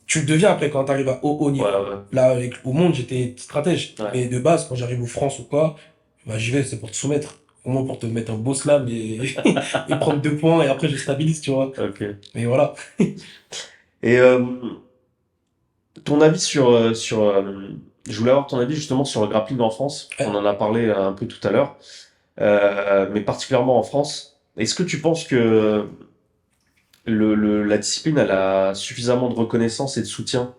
Tu le deviens après quand tu arrives à haut ouais, niveau. ouais, Là, au monde, j'étais stratège. ouais. Mais de base, quand j'arrive aux France ou quoi, bah, j'y vais, c'est pour te soumettre. Au moins pour te mettre un beau slam et prendre 2 points et après je stabilise, tu vois. Ok. Mais voilà. Et ton avis je voulais avoir ton avis justement sur le grappling en France. On Ouais, en a parlé un peu tout à l'heure, mais particulièrement en France. Est-ce que tu penses que la discipline elle a suffisamment de reconnaissance et de soutien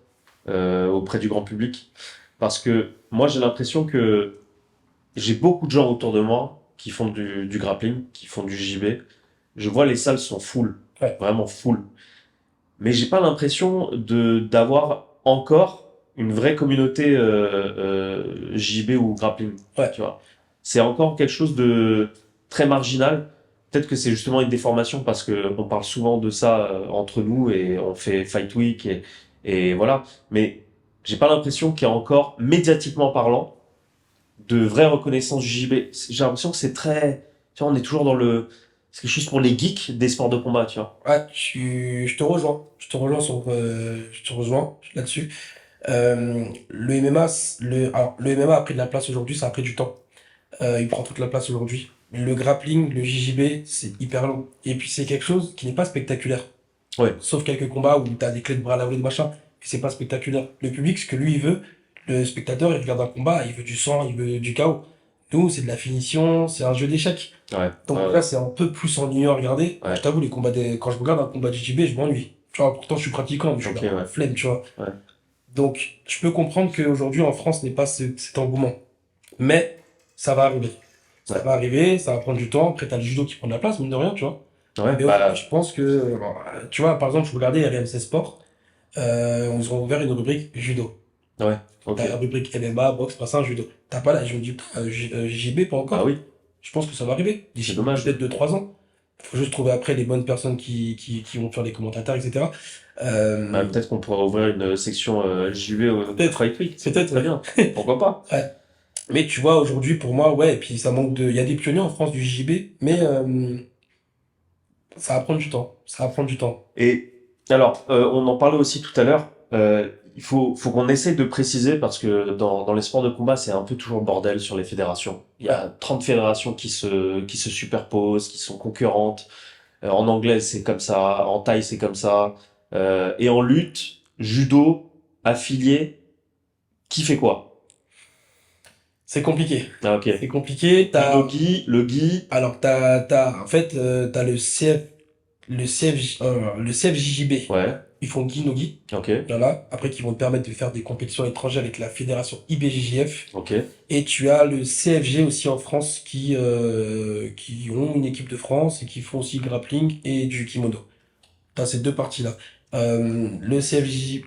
auprès du grand public? Parce que moi j'ai l'impression que j'ai beaucoup de gens autour de moi qui font du grappling, qui font du JB. Je vois les salles sont full, ouais, vraiment full. Mais j'ai pas l'impression d'avoir encore une vraie communauté JB ou grappling, ouais. tu vois. C'est encore quelque chose de très marginal. Peut-être que c'est justement une déformation parce que on parle souvent de ça entre nous et on fait Fight Week et voilà. Mais j'ai pas l'impression qu'il y a encore, médiatiquement parlant, de vraie reconnaissance du JB. J'ai l'impression que c'est très, tu vois, on est toujours dans c'est quelque chose pour les geeks des sports de combat, tu vois. Ouais, je te rejoins. Je te rejoins là-dessus. Le MMA, alors, le MMA a pris de la place aujourd'hui, ça a pris du temps. Il prend toute la place aujourd'hui. Le grappling, le JJB, c'est hyper long. Et puis c'est quelque chose qui n'est pas spectaculaire. Ouais, Sauf quelques combats où t'as des clés de bras à la volée de machin. Et c'est pas spectaculaire. Le public, ce que lui il veut, le spectateur, il regarde un combat, il veut du sang, il veut du chaos. Nous, c'est de la finition, c'est un jeu d'échecs. ouais, Donc ouais, là, c'est un peu plus ennuyeux à regarder. Je ouais. t'avoue, quand je regarde un combat de JJB, je m'ennuie. Tu vois, pourtant je suis pratiquant, mais je suis Ok, là, ouais, flemme, tu vois. ouais, Donc, je peux comprendre qu'aujourd'hui, en France, n'est pas cet engouement. Mais, ça va arriver. Ça ouais, va arriver, ça va prendre du temps. Après, t'as le judo qui prend de la place, mine de rien, tu vois. ouais, Mais aujourd'hui, je pense que, bon, tu vois, par exemple, je regardais RMC Sport, ils ont ouvert une rubrique judo. ouais, ok. T'as la rubrique MMA, boxe, bassin, judo. T'as pas là, je me dis, putain, JB, pas Bah encore. oui, Je pense que ça va arriver c'est d'ici dommage. peut-être 2 3 ans. Faut juste trouver après les bonnes personnes qui vont faire les commentateurs, etc. Bah, Euh, peut-être qu'on pourrait ouvrir une section JV au peut-être, Fight Week, ça peut être peut-être, très ouais. bien. Pourquoi pas? Ouais. Mais tu vois, aujourd'hui, pour moi, ouais, et puis ça manque de. Il y a des pionniers en France du JB, mais ça va prendre du temps. Ça va prendre du temps. Et alors, on en parlait aussi tout à l'heure. Faut qu'on essaye de préciser parce que dans les sports de combat, c'est un peu toujours le bordel sur les fédérations. Il y Ouais. a 30 fédérations qui se superposent, qui sont concurrentes. En anglais, c'est comme ça. En thaï, c'est comme ça. Et en lutte, judo, affilié, qui fait quoi? C'est compliqué. Ah, ok. C'est compliqué. Le nogi, le gi. Alors, en fait, t'as le CFJJB. Ouais. Ils font Guy no Gi. Ok. Voilà. Après, qui vont te permettre de faire des compétitions étrangères avec la fédération IBJJF. Ok. Et tu as le CFG aussi en France qui ont une équipe de France et qui font aussi grappling et du kimono. T'as ces deux parties-là. Le CFG,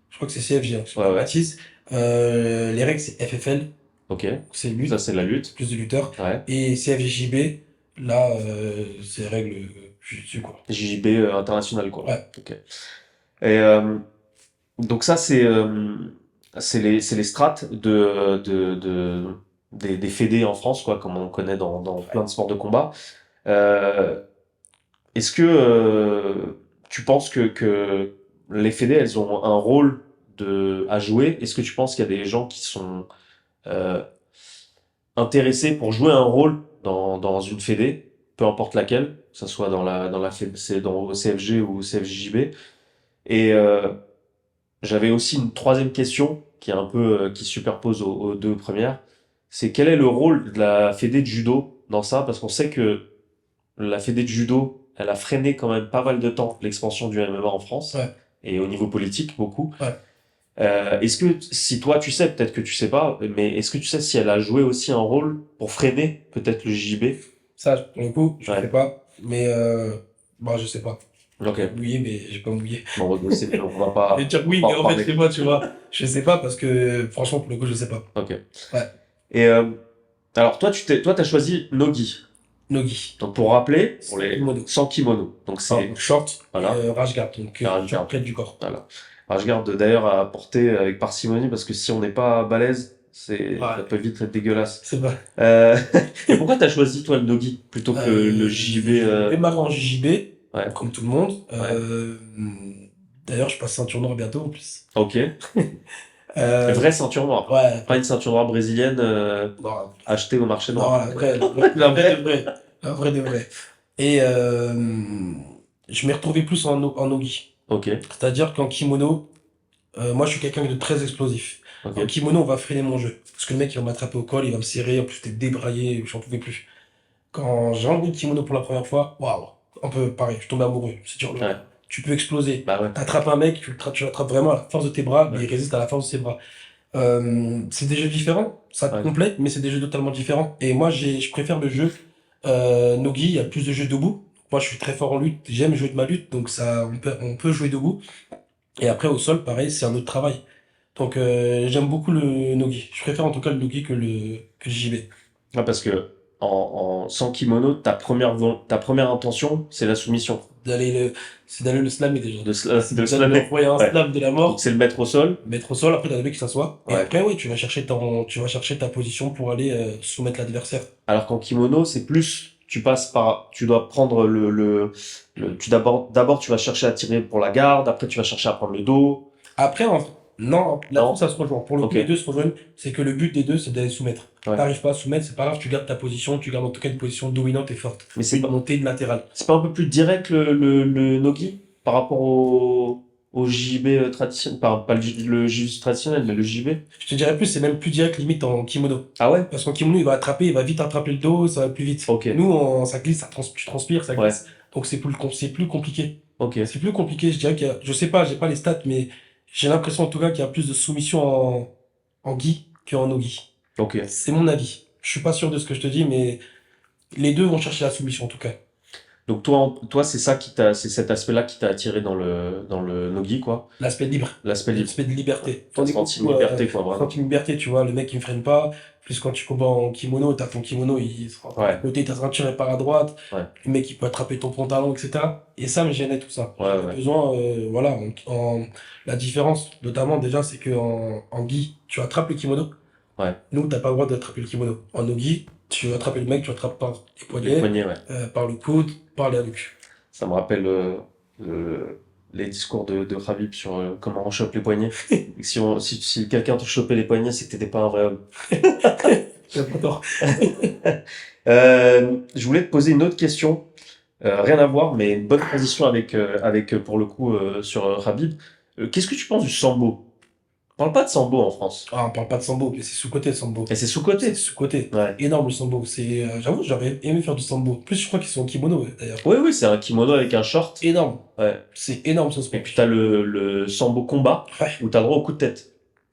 je crois que c'est CFG, hein, je sais Ouais, pas de ouais. bêtises. Les règles, c'est FFL, Ok. c'est Ça, lutte, c'est la lutte. plus de lutteurs. Ouais. Et CFJB, là, c'est règles jiu-jitsu, quoi. JJB international, quoi. Ouais, Ok. Et donc ça, c'est les strates des fédés en France, quoi, comme on connaît dans plein de sports de combat. Euh, Est-ce que tu penses que les fédés, elles ont un rôle à jouer? Est-ce que tu penses qu'il y a des gens qui sont euh, intéressés pour jouer un rôle dans une fédé, peu importe laquelle, que ce soit dans CFG ou CFJB? Et j'avais aussi une troisième question qui est un peu qui se superpose aux deux premières. C'est quel est le rôle de la fédé de judo dans ça? Parce qu'on sait que la fédé de judo, elle a freiné quand même pas mal de temps l'expansion du MMA en France ouais, et au niveau politique beaucoup. ouais. Est-ce que si toi tu sais, peut-être que tu sais pas, mais est-ce que tu sais si elle a joué aussi un rôle pour freiner peut-être le JB? Ça, pour le coup, je sais Ouais. pas. Mais, bon, je sais pas. Ok. Mouillé, mais j'ai pas mouillé. Bon, on va Je vais pas, dire on va oui, pas mais en en fait, parler. c'est moi, tu vois. Je sais pas parce que, franchement, pour le coup, je sais pas. Ok. Ouais, Et Alors, toi, t'as choisi Nogi. Nogi. Donc, pour rappeler, pour Sans les kimono. sans kimono. Donc, c'est, Short et voilà, rashguard, donc la short rashguard. près du corps. Voilà. Alors, je garde d'ailleurs à porter avec parcimonie parce que si on n'est pas balèze, ça peut Ouais, vite être dégueulasse. c'est vrai. Euh, et pourquoi t'as choisi, toi, le Nogi plutôt que le JB J'ai démarré en JJB, Ouais, comme tout le monde. ouais. D'ailleurs, je passe ceinture noire bientôt en plus. Ok. Euh, Vraie ceinture noire. ouais, Pas une ceinture noire brésilienne non, achetée au marché non, noir. la La vraie de vraie? vraie. La vraie de vraie. Et je m'ai retrouvé plus en nogi. Ok, C'est-à-dire qu'en kimono, moi je suis quelqu'un de très explosif. En ok. kimono, on va freiner mon jeu. Parce que le mec, il va m'attraper au col, il va me serrer, en plus, j'étais débraillé, j'en pouvais plus. Quand j'ai enlevé le kimono pour la première fois, waouh, un peu pareil, je tombais amoureux. C'est dur, Ouais, tu peux exploser. bah ouais. T'attrapes un mec, tu l'attrapes vraiment à la force de tes bras, mais Ouais, il résiste à la force de ses bras. C'est des jeux différents, ça te ouais. complète, mais c'est des jeux totalement différents. Et moi, je préfère le jeu Nogi, il y a plus de jeux debout. Moi, je suis très fort en lutte, j'aime jouer de ma lutte, donc ça, on peut jouer debout. Et après, au sol, pareil, c'est un autre travail. Donc, j'aime beaucoup le Nogi. Je préfère en tout cas le Nogi que le JB. Ouais, parce que sans kimono, ta première intention, c'est la soumission. D'aller le, c'est d'aller le slammer déjà. C'est De déjà de lui slammer. envoyer un Ouais. slam de la Donc mort, c'est le mettre au sol. mettre au sol, après, t'as le mec qui s'assoit. Et Ouais. après, oui, tu vas chercher ta position pour aller soumettre l'adversaire. Alors qu'en kimono, c'est plus, tu dois prendre d'abord, tu vas chercher à tirer pour la garde, après tu vas chercher à prendre le dos. Après, non, là-dessus, Non? ça se rejoint. Pour le coup, Ok. les deux se rejoignent. C'est que le but des deux, c'est d'aller soumettre. Ouais. T'arrives pas à soumettre, c'est pas grave, tu gardes ta position, tu gardes en tout cas une position dominante et forte. Mais c'est Une pas, montée, une latérale. c'est pas un peu plus direct le Nogi par rapport au JB traditionnel, pas le Jiu-Jitsu traditionnel, mais le JB. Je te dirais plus, c'est même plus direct limite en kimono. Ah ouais? Parce qu'en kimono, il va vite attraper le dos, ça va plus vite. Ok. Nous, ça glisse, tu transpires, ça Ouais. glisse. Donc c'est plus compliqué. Ok. C'est plus compliqué, je dirais je sais pas, j'ai pas les stats, mais j'ai l'impression en tout cas qu'il y a plus de soumission en gi qu'en no gi. Ok. C'est mon avis. Je suis pas sûr de ce que je te dis, mais les deux vont chercher la soumission en tout cas. Donc toi, c'est cet aspect-là qui t'a attiré dans le Nogi, quoi. L'aspect libre, L'aspect libre. l'aspect de liberté. T'as Tandis que senti une liberté, quoi, vraiment. quand une liberté, tu vois, le mec il me freine pas. Plus quand tu combats en kimono, t'as ton kimono, il sera Ouais. à côté, ta ceinture est par à droite. Ouais. Le mec il peut attraper ton pantalon, etc. Et ça me gênait tout ça. Ouais, J'avais ouais. besoin, voilà, la différence, notamment déjà, c'est que en gi, tu attrapes le kimono. Ouais. Nous, t'as pas le droit d'attraper le kimono. En no-gi, tu attrapes le mec, tu attrapes par les Les poignets, poignets, ouais. par le coude, par la nuque. Ça me rappelle les discours de Khabib sur comment on chope les poignets. Et que si quelqu'un te chopait les poignets, c'est que t'étais pas un vrai homme. J'ai pas tort. Je voulais te poser une autre question. Rien à voir, mais une bonne transition avec pour le coup, sur Khabib. Qu'est-ce que tu penses du sambo? On parle pas de sambo en France. Ah, on parle pas de sambo, mais c'est sous-côté le sambo. Et c'est C'est sous-coté. sous-côté. Ouais. Énorme le sambo. J'avoue, j'aurais aimé faire du sambo. En plus, je crois qu'ils sont en kimono, d'ailleurs. Oui, oui, c'est un kimono avec un short. Énorme. Ouais. C'est énorme ce Et sport. puis t'as le sambo combat, Ouais, où t'as le droit au coup de tête.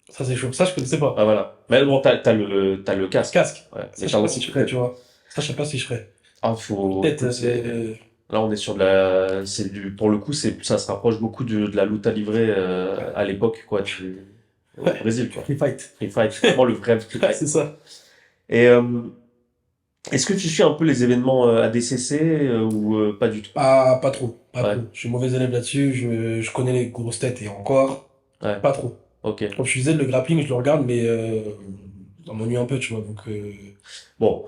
ça c'est chaud. Ça, je connaissais pas. Ah voilà. Mais bon, t'as le casque. Casque. Ouais. Ça, Mais je t'as sais pas aussi si je coup de ferais, tête. tu vois. Ça, je sais pas si je ferais. Ah, Peut-être, écoute, là, on est sur pour le coup, ça se rapproche beaucoup de la lutte à livrer, à l'époque, quoi, au ouais. Brésil, quoi. Free fight. Free fight, vraiment le vrai free Ouais, fight. c'est ça. Et, est-ce que tu suis un peu les événements ADCC, ou pas du tout? Pas trop. Pas Ouais, trop. Je suis mauvais élève là-dessus. Je connais les grosses têtes et encore, ouais, pas trop. ok. Comme je disais, le grappling, je le regarde, mais ça m'ennuie un peu, tu vois. Donc, Bon,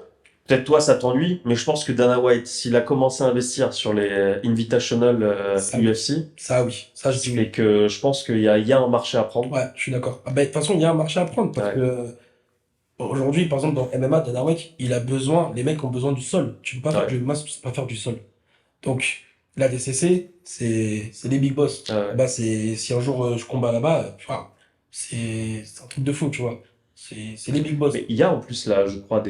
peut-être toi, ça t'ennuie, mais je pense que Dana White, s'il a commencé à investir sur les Invitational ça, oui. UFC, Ça, oui. Ça, je dis c'est oui. que je pense qu'il y a un marché à prendre. Ouais, je suis d'accord. Ah, bah, de toute façon, il y a un marché à prendre parce Ouais, que aujourd'hui, par exemple, dans MMA, Dana White, les mecs ont besoin du sol. Tu peux pas faire ouais, du MMA, tu peux pas faire du sol. Donc, la DCC, c'est les big boss. ouais. Bah, si un jour je combats là-bas, enfin, c'est un truc de fou, tu vois. C'est les big boss. Mais il y a en plus là, je crois,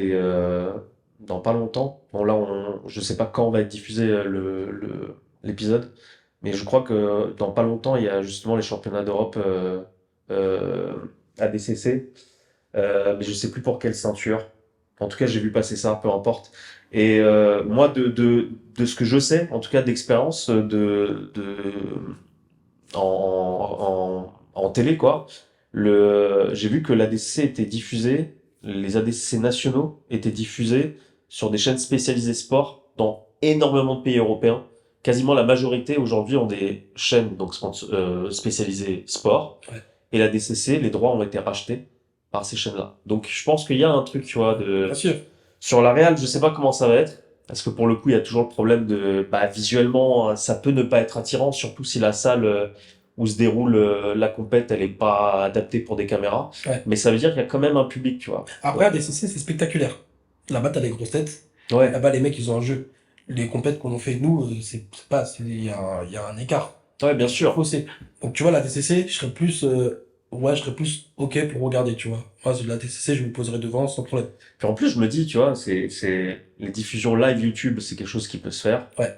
dans pas longtemps. Bon là, je sais pas quand va être diffusé l'épisode, mais je crois que dans pas longtemps, il y a justement les championnats d'Europe euh, ADCC, mais je sais plus pour quelle ceinture. En tout cas, j'ai vu passer ça, peu importe. Et moi, de ce que je sais, en tout cas d'expérience, en télé, quoi, j'ai vu que l'ADCC était diffusé les ADCC nationaux étaient diffusés sur des chaînes spécialisées sport dans énormément de pays européens. Quasiment la majorité aujourd'hui ont des chaînes donc spécialisées sport. Ouais. Et la DCC, les droits ont été rachetés par ces chaînes-là. Donc je pense qu'il y a un truc, tu vois, Bien sûr. sur la Real, je sais pas comment ça va être. Parce que pour le coup, il y a toujours le problème de, visuellement, ça peut ne pas être attirant, surtout si la salle où se déroule la compète, elle est pas adaptée pour des caméras. Ouais. Mais ça veut dire qu'il y a quand même un public, tu vois. Après, ADCC, c'est spectaculaire. Là-bas, t'as des grosses têtes. Ouais, Là-bas, les mecs, ils ont un jeu. Les compètes qu'on fait, nous, il y a un écart. ouais, bien C'est sûr. faussé. Donc, tu vois, la TCC, je serais plus OK pour regarder, tu vois. Moi, la TCC, je me poserais devant sans problème. Puis en plus, je me dis, tu vois, les diffusions live YouTube, c'est quelque chose qui peut se faire. Ouais.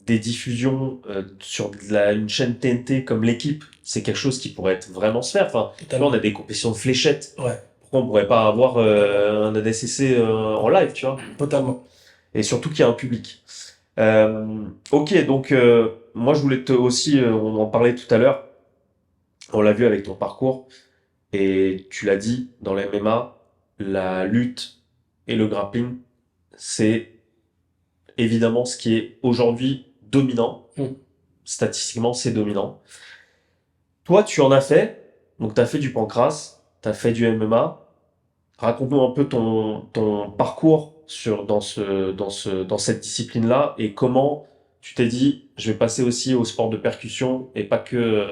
Des diffusions sur une chaîne TNT comme l'équipe, c'est quelque chose qui pourrait être vraiment se faire. Enfin, tu vois, on a des compétitions de fléchettes. Ouais, Pourquoi on pourrait pas avoir un ADCC en live, tu vois? totalement. Et surtout qu'il y a un public. Ok, donc moi je voulais aussi, on en parlait tout à l'heure, on l'a vu avec ton parcours, et tu l'as dit, dans les MMA, la lutte et le grappling, c'est évidemment ce qui est aujourd'hui dominant. Mm. Statistiquement, c'est dominant. Toi, tu en as fait, donc tu as fait du pancrace, tu as fait du MMA. Raconte-nous un peu ton parcours dans cette discipline-là et comment tu t'es dit, je vais passer aussi au sport de percussion et pas que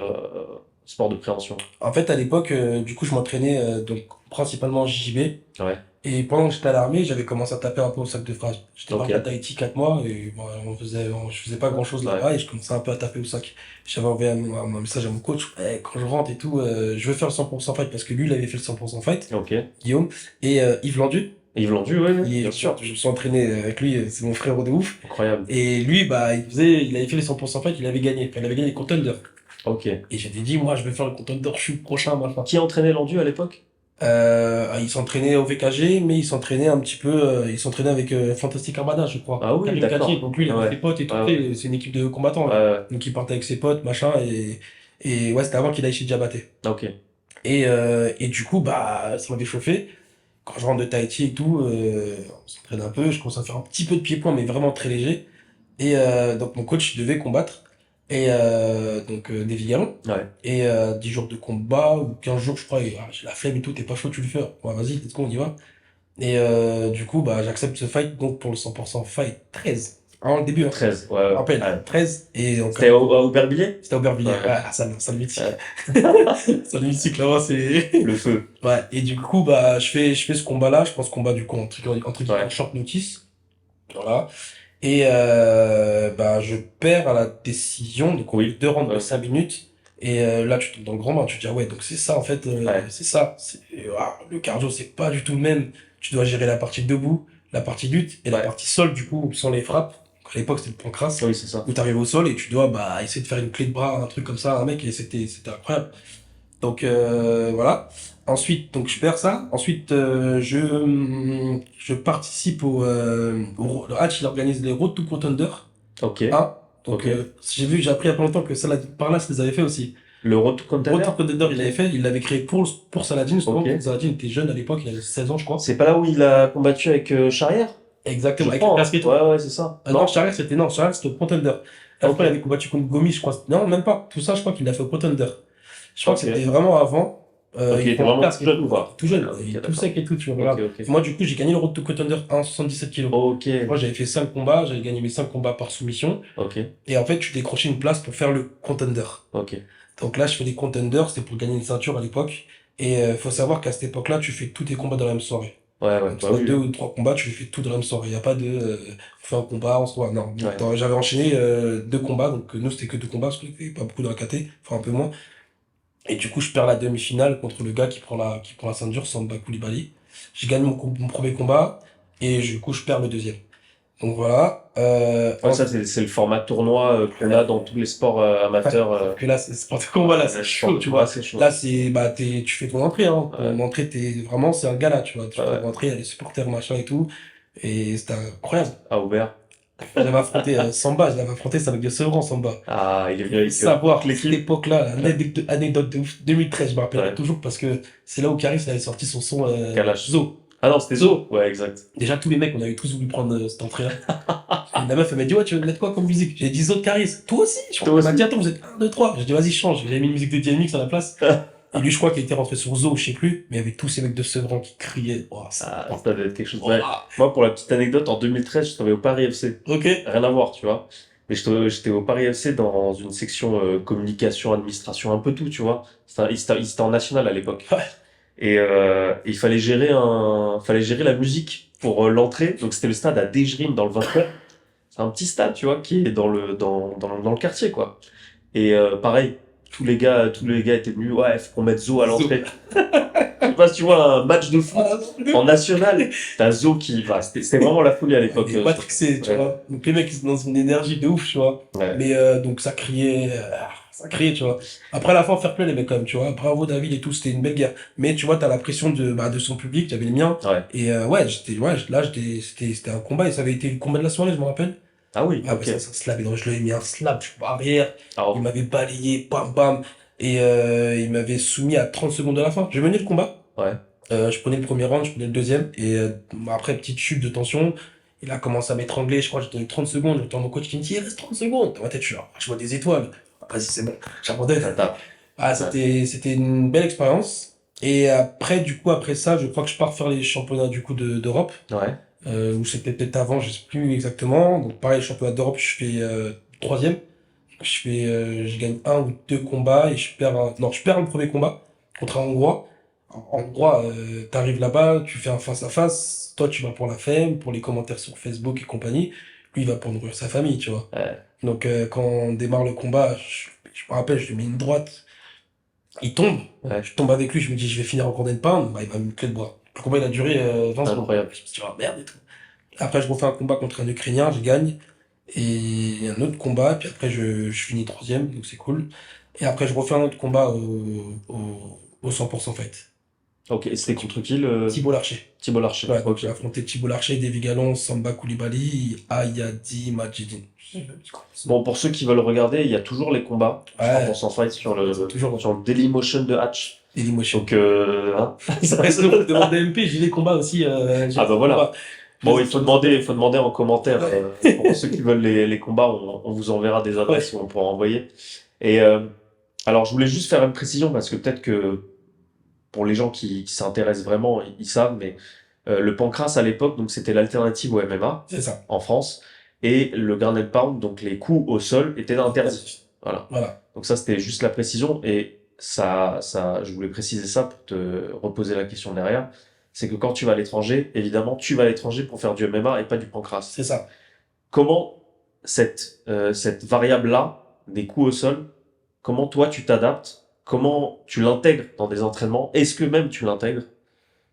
sport de préhension. En fait, à l'époque, du coup, je m'entraînais donc principalement en JJB. Ouais, Et pendant que j'étais à l'armée, j'avais commencé à taper un peu au sac de phrase. J'étais ok, parti à Tahiti 4 mois et bon, je faisais pas grand chose ouais, là-bas et je commençais un peu à taper au sac. J'avais envoyé un message à mon coach, eh, quand je rentre et tout, je veux faire le 100% fight parce que lui, il avait fait le 100% fight, ok. Guillaume, et Yves Landu. Yves Landu, ouais, ouais, bien sûr. Je me suis entraîné avec lui, c'est mon frère de ouf. Incroyable. Et lui, bah, il avait fait les 100% fight, il avait gagné. Enfin, il avait gagné les contenders. Ok. Et j'avais dit, moi, je vais faire le contender, je suis le prochain, machin. Qui entraînait Landu à l'époque? Il s'entraînait au VKG, mais il s'entraînait un petit peu, il s'entraînait avec Fantastic Armada, je crois. Ah oui, Karim d'accord. Kadri. Donc lui, il avait Ouais, ses potes et tout. ouais, Tu ouais. sais, c'est une équipe de combattants, Ouais, là. ouais. Donc il partait avec ses potes, machin, et ouais, c'était avant qu'il aille chez Diabaté. Ok. Et du coup, bah, ça m'avait chauffé. Quand je rentre de Tahiti et tout, on s'entraîne un peu, je commence à faire un petit peu de pied-point, mais vraiment très léger. Donc mon coach, il devait combattre. Davy Gallon. Ouais. 10 jours de combat, ou 15 jours, je crois, et, j'ai la flemme et tout, t'es pas chaud, tu le fais. Ouais, vas-y, let's go, on y va. Du coup, bah, j'accepte ce fight, donc pour le 100% fight 13. Avant le début, hein. 13, ouais, Je me ouais. rappelle, Ouais. 13, et donc, C'était au Aubervilliers? c'était à Aubervilliers. Ouais. Ouais, ça le mythique. Ouais. Ça le mythique, là-bas, c'est... Le feu. Ouais, et du coup, bah, je fais ce combat-là, je pense combat, du coup, entre guillemets, Ouais. short notice. Voilà. Et bah, je perds à la décision, donc on fait Oui. 2 rounds de Ouais. 5 minutes. Et là, tu tombes dans le grand bain, tu te dis, ah ouais, donc c'est ça, en fait, Ouais. c'est ça. Le cardio, c'est pas du tout le même. Tu dois gérer la partie debout, la partie lutte et la Ouais. partie sol, du coup, sans les frappes. Donc, à l'époque, c'était le pancrace, Oui, c'est ça. où t'arrives au sol et tu dois bah, essayer de faire une clé de bras, un truc comme ça, à un mec, et c'était incroyable. Donc voilà. Ensuite, donc je perds ça. Ensuite, je participe le Hatch, il organise les Road to Contender Ok. 1. Donc Ok. j'ai appris il y a pas longtemps que Saladin Parnasse les avait fait aussi. Le Road to Road to Contender? Contender, il l'avait fait, il l'avait créé pour Saladin, justement. Ok. Saladin était jeune à l'époque, il avait 16 ans, je crois. C'est pas là où il a combattu avec Charrière? Exactement, Je avec crois, le hein. casque et tout. Ouais, ouais, c'est ça. Non, Charrière, c'était au Contender. Et Ok. après, il avait combattu contre Gomis, je crois. Non, même pas. Tout ça, je crois qu'il l'a fait au Contender. Je crois Ok. que c'était vraiment avant. Donc il Il était prend un vraiment casque tout et jeune tout. ou pas? Tout jeune, Ah, ok, il est tout d'accord. sec et tout, tu vois. Ok, Regarde. ok. Moi, du coup, j'ai gagné le Road to Contender à 77 kilos. Ok. Moi, j'avais fait 5 combats, j'avais gagné mes 5 combats par soumission. Ok. Et en fait, tu décrochais une place pour faire le Contender. Ok. Donc là, je fais des Contenders, c'était pour gagner une ceinture à l'époque. Et faut savoir qu'à cette époque-là, tu fais tous tes combats dans la même soirée. Ouais, ouais, Donc, tu bah fais oui. 2 ou 3 combats, tu les fais tous dans la même soirée. Il n'y a pas de on fait un combat, on se voit. Non. Ouais. Donc, j'avais enchaîné 2 combats, donc nous, c'était que 2 combats, parce qu'il n'y avait pas beaucoup dans la KT, enfin un peu moins. Et du coup, je perds la demi-finale contre le gars qui prend la ceinture, Samba Koulibaly. Je gagne mon premier combat, et du coup, je perds le deuxième. Donc voilà. Ouais, ça, c'est le format tournoi qu'on a dans tous les sports amateurs. Sauf que là, c'est sport de combat, là, c'est chaud, tu vois. C'est chaud. Là, tu fais ton entrée, hein. Ouais. Ton entrée, vraiment, c'est un gala, tu vois. Tu fais Ouais. ton entrée, il y a les supporters, machin et tout. Et c'était incroyable. À Aubert. J'avais affronté Samba, je l'avais affronté, c'est avec de Sevran, Samba. Ah, il est venu Faut avec savoir, toute cette l'équipe. époque-là, Ouais. anecdote de ouf, 2013, je me rappellerai Ouais. toujours parce que c'est là où Karis avait sorti son son Kalash. Zo. Ah non, c'était Zo. Zo. Ouais, exact. Déjà, tous les mecs, on avait tous voulu prendre cette entrée-là. Et la meuf, elle m'a dit, ouais, tu veux mettre quoi comme musique? J'ai dit Zo de Caris. Toi aussi? Toi Elle m'a dit, aussi. attends, vous êtes un 2 3. J'ai dit, vas-y, change. J'avais mis une musique de DMX à la place. Et lui, je crois qu'il était rentré sur Zo, je sais plus. Mais il y avait tous ces mecs de Sevran qui criaient. Oh, Ah, ça doit être quelque chose. oh, Ouais. Moi, pour la petite anecdote, en 2013, je travaillais au Paris FC. ok. Rien à voir, tu vois. Mais j'étais au Paris FC dans une section communication, administration, un peu tout, tu vois. C'était en national à l'époque. Ouais. Et fallait gérer la musique pour l'entrée. Donc c'était le stade à Dejrim dans le 29. C'est un petit stade, tu vois, qui est dans le quartier, quoi. Et pareil, tous les gars étaient venus. Ouais, faut qu'on mette Zo à Zo. l'entrée. Je sais pas si tu vois un match de foot Ah, non plus. en national, t'as Zo qui va. C'était vraiment la folie à l'époque. Et matrixé, tu Ouais. vois. Donc les mecs, ils sont dans une énergie de ouf, tu vois. Ouais. Mais donc ça criait, tu vois. Après, à la fin, fair play, les mecs, quand même, tu vois. Bravo, David et tout, c'était une belle guerre. Mais tu vois, t'as la pression de son public, j'avais le mien. Ouais. Et c'était un combat et ça avait été le combat de la soirée, je me rappelle. Ah oui, Ah, ok. bah ça slap, et donc je lui ai mis un slap, je suis arrière, Alors, il m'avait balayé, bam bam, et il m'avait soumis à 30 secondes de la fin. J'ai mené le combat. ouais. Je prenais le premier round, je prenais le deuxième, et après, petite chute de tension, il a commencé à m'étrangler, je crois que j'ai tenu 30 secondes, j'entends mon coach qui me dit, il reste 30 secondes. Dans ma tête, je suis là, je vois des étoiles. Ah, vas-y, c'est bon, j'abandonne. Attends. Ah, c'était une belle expérience. Et après, du coup, après ça, je crois que je pars faire les championnats, du coup, d'Europe, Ouais. ou c'était peut-être avant, je sais plus exactement. Donc, pareil, championnat d'Europe, je fais troisième. Je gagne un ou deux combats et non, je perds le premier combat contre un Hongrois. En Hongrois, t'arrives là-bas, tu fais un face-à-face. Toi, tu vas pour la fame, pour les commentaires sur Facebook et compagnie. Lui, il va pour nourrir sa famille, tu vois. Ouais. Donc, quand on démarre le combat, je me rappelle, je lui mets une droite. Il tombe. Ouais. Je tombe avec lui, je me dis, je vais finir en condamné pound. Bah, il va me clé le bras. Le combat, il a duré 20 secondes. Incroyable. Je me suis dit, ah, merde et tout. Après, je refais un combat contre un Ukrainien, je gagne. Et un autre combat, puis après, je finis troisième, donc c'est cool. Et après, je refais un autre combat au 100% fight. Ok, et c'était contre qui le Thibaut Larcher. Thibaut Larcher? Ouais, donc Ok. j'ai affronté Thibaut Larcher, Davy Gallon, Samba Koulibaly, Ayadi Majidine. Bon, pour ceux qui veulent regarder, il y a toujours les combats. Ouais. On s'en fight C'est toujours sur le Dailymotion de Hatch. Dailymotion. Donc, hein. Après, sinon, vous demandez MP, j'ai les combats aussi. J'ai Ah bah les voilà. combats. Bon, il faut demander en commentaire. Pour ceux qui veulent les combats, on vous enverra des adresses où on pourra envoyer. Et alors, je voulais juste faire une précision parce que peut-être que pour les gens qui s'intéressent vraiment, ils savent, mais le pancras à l'époque, donc c'était l'alternative au MMA C'est ça. en France, et le ground and pound, donc les coups au sol, étaient interdits. Voilà. Voilà. Donc ça, c'était juste la précision, et je voulais préciser ça pour te reposer la question derrière. C'est que quand tu vas à l'étranger, évidemment, tu vas à l'étranger pour faire du MMA et pas du pancras. C'est ça. Comment cette variable-là, des coups au sol, comment toi tu t'adaptes? Comment tu l'intègres dans des entraînements? Est-ce que même tu l'intègres?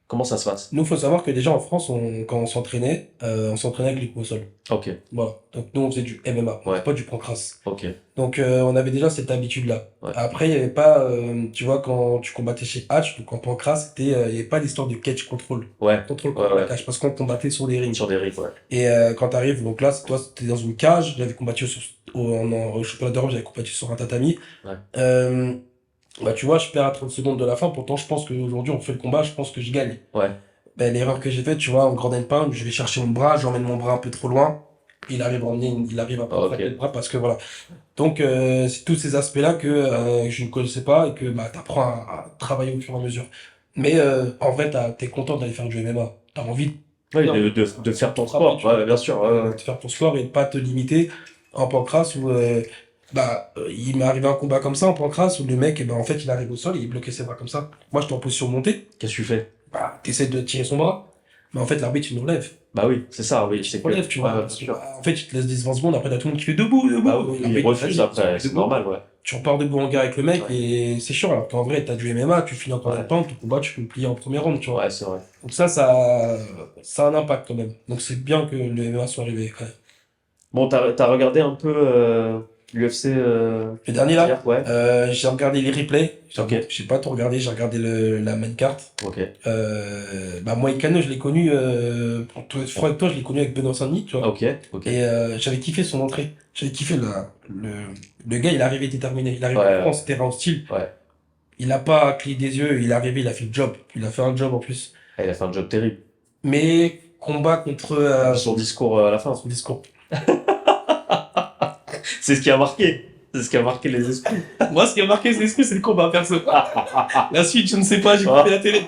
Comment ça se passe? Nous, faut savoir que déjà en France, quand on s'entraînait avec les coups au sol. Ok, Voilà. Donc nous, on faisait du MMA, on Ouais. faisait pas du pancras. ok, Donc on avait déjà cette habitude-là. Ouais. Après, il n'y avait pas, tu vois, quand tu combattais chez Hatch, donc en pancras, il n'y avait pas l'histoire du catch control. ouais, Contrôle Ouais, contre la ouais. cage, parce qu'on combattait sur des rings. sur des rigs, ouais. Et quand t'arrives, donc là, toi, t'es dans une cage, j'avais combattu au championnat d'Europe, j'avais combattu sur un tatami. Ouais. Bah tu vois, je perds à 30 secondes de la fin, pourtant je pense qu'aujourd'hui on fait le combat, je pense que je gagne. Ouais. Ben, l'erreur que j'ai faite, tu vois, en grand and pound, je vais chercher mon bras, j'emmène mon bras un peu trop loin, il arrive il arrive à pas Ok. frapper le bras parce que voilà. Donc c'est tous ces aspects-là que je ne connaissais pas et que bah t'apprends à travailler au fur et à mesure. Mais en vrai, t'es content d'aller faire du MMA. T'as envie Ouais, Non. de faire ton Travailler, sport, tu vois. ouais, bien sûr. Ouais, ouais. de faire ton sport et de pas te limiter en pancras où il m'est arrivé un combat comme ça en pancras où le mec, en fait, il arrive au sol et il bloquait ses bras comme ça. Moi, j'étais en position montée. Qu'est-ce que tu fais? Bah, t'essaies de tirer son bras. Mais en fait, l'arbitre, il nous relève. Bah oui, c'est ça, oui, c'est Il relève, tu vois. Ouais, bien Parce que, sûr. en fait, il te laisse 10-20 secondes, après, t'as tout le monde qui fait debout, debout. Bah oui, il L'arbitre, refuse vas-y, après, c'est debout. normal, ouais. Tu repars debout en guerre avec le mec Ouais. et c'est chiant. Alors qu'en vrai, t'as du MMA, tu finis encore Ouais. un temps, ton combat, tu peux le plier en premier round, tu vois. Ouais, c'est vrai. Donc ça a un impact quand même. Donc c'est bien que le MMA soit arrivé quand même. Bon, t'as regardé un peu l'UFC Le dernier là, hier, ouais. j'ai regardé les replays. Ok. J'ai pas tout regardé, j'ai regardé la main carte. Ok. Bah moi, Icano, je l'ai connu, pour tout être franc avec toi, je l'ai connu avec Benoît Saint-Denis, tu vois. Ok. Ok. Et j'avais kiffé son entrée. J'avais kiffé le gars, il est arrivé déterminé. Il arrive Ouais, en France, terrain hostile. ouais. Il a pas cligné des yeux, il est arrivé, il a fait le job. Il a fait un job en plus. Ah, il a fait un job terrible. Mais combat contre Et puis son discours à la fin. son discours. C'est ce qui a marqué. C'est ce qui a marqué les esprits. Moi, ce qui a marqué ses esprits, c'est le combat perso. La suite, je ne sais pas, j'ai coupé la télé.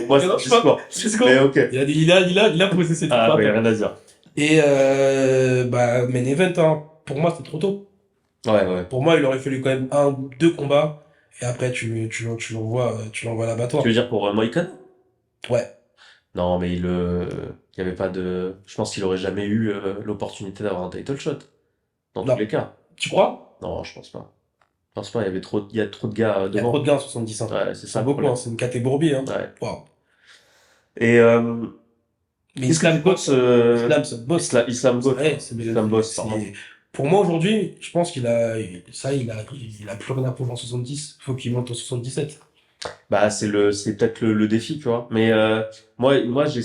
Moi, Mais non, c'est je sais pas. le discours. Mais ok. Il a posé ses Ah, trucs. mais rien à dire. Et bah, main event, hein, pour moi, c'est trop tôt. Ouais, ouais. Pour moi, il aurait fallu quand même un ou deux combats. Et après, tu l'envoies à l'abattoir. Tu veux dire pour Moïkan? Ouais. Non, mais il y avait pas de. Je pense qu'il aurait jamais eu l'opportunité d'avoir un title shot. Dans Non. tous les cas. Tu crois? Non, je pense pas. Je pense pas, il y a trop de gars Il y a devant. trop de gars en 70 ans. Ouais, c'est ça C'est le beaucoup, problème. hein, c'est une catégorie, hein. Ouais. Waouh. Et Mais qu'est-ce que Islam tu penses Islam, c'est le boss. Islam Goat? Ouais, Islam Boss, pardon. pour moi, aujourd'hui, je pense qu'il a, ça, il a plus rien à prouver en 70. Faut qu'il monte en 77. Bah, c'est peut-être le défi, tu vois. Mais moi, j'ai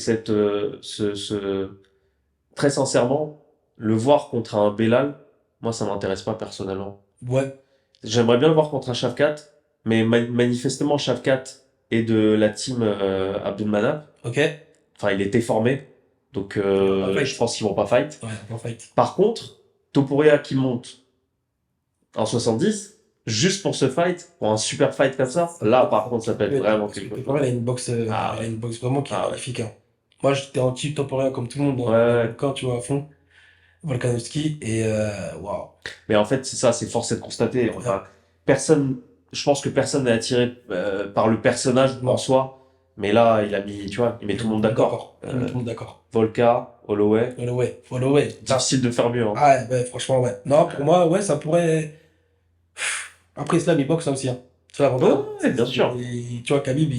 très sincèrement, le voir contre un Belal, moi, ça m'intéresse pas personnellement. Ouais. J'aimerais bien le voir contre un Shavkat, mais manifestement, Shavkat est de la team Abdulmanap. Ok. Ouais, Enfin, il était formé, donc fight. je pense qu'ils vont pas fight. bon fight. Par contre, Topuria qui monte en 70, juste pour ce fight, pour un super fight comme ça, là, par contre, ça peut être vraiment Parce que quelque chose. Topuria, il a une boxe, Ah il a ouais. une boxe vraiment qui est Ah ouais. magnifique, hein. Moi, j'étais en type Topuria comme tout le monde, Ouais, dans ouais. le camp, tu vois, à fond. Volkanovski, et waouh. Mais en fait, c'est ça, c'est force est de constater. Personne, je pense que personne n'est attiré par le personnage Non. en soi. Mais là, il a mis, tu vois, il met tout le monde d'accord. Il met tout le monde d'accord. Volka, Holloway, Holloway. difficile de faire mieux, hein. Ah, ouais, franchement, ouais. Non, pour moi, ouais, ça pourrait. Après, Islam, il boxe, hein, aussi, hein. C'est l'avantage. Ouais, bien sûr. Tu vois, Khabib,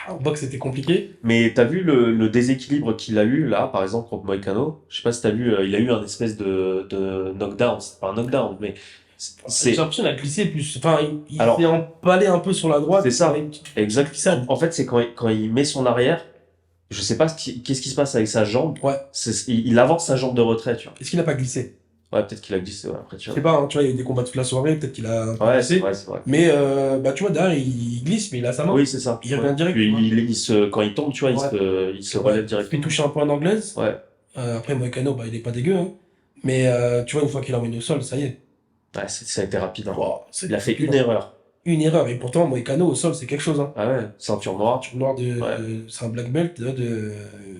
en boxe, c'était compliqué. Mais t'as vu le déséquilibre qu'il a eu là, par exemple, contre Moïcano? Je sais pas si t'as vu, il a eu un espèce de knockdown. C'est pas un knockdown, mais J'ai c'est l'impression qu'il a glissé plus. Enfin, il Alors, s'est empalé un peu sur la droite. c'est ça. Il a une petite exact. glissade. En fait, c'est quand il met son arrière, je sais pas qu'est-ce qui se passe avec sa jambe. Ouais. Il avance sa jambe de retrait, tu vois. Est-ce qu'il a pas glissé? Ouais, peut-être qu'il a glissé, ouais, après, tu Je vois. sais pas, hein, tu vois, il y a eu des combats toute la soirée, peut-être qu'il a un peu Ouais, glissé. c'est vrai. Mais, bah, tu vois, derrière, il glisse, mais il a sa main. Oui, c'est ça. Il revient direct, Puis tu vois. quand il tombe, tu vois, il se Ouais. relève Il directement. fait toucher un peu en anglaise. Ouais. Après, Moïcano, bah, il est pas dégueu, hein. Mais, tu vois, une fois qu'il l'emmène au sol, ça y est. Ouais, ça a été rapide, hein. Wow, c'est Il a fait rapide, une hein. erreur. Une erreur. Et pourtant, Moïcano au sol, c'est quelque chose, hein. Ah ouais, ceinture noire. Arthur Noir Ouais. c'est un black belt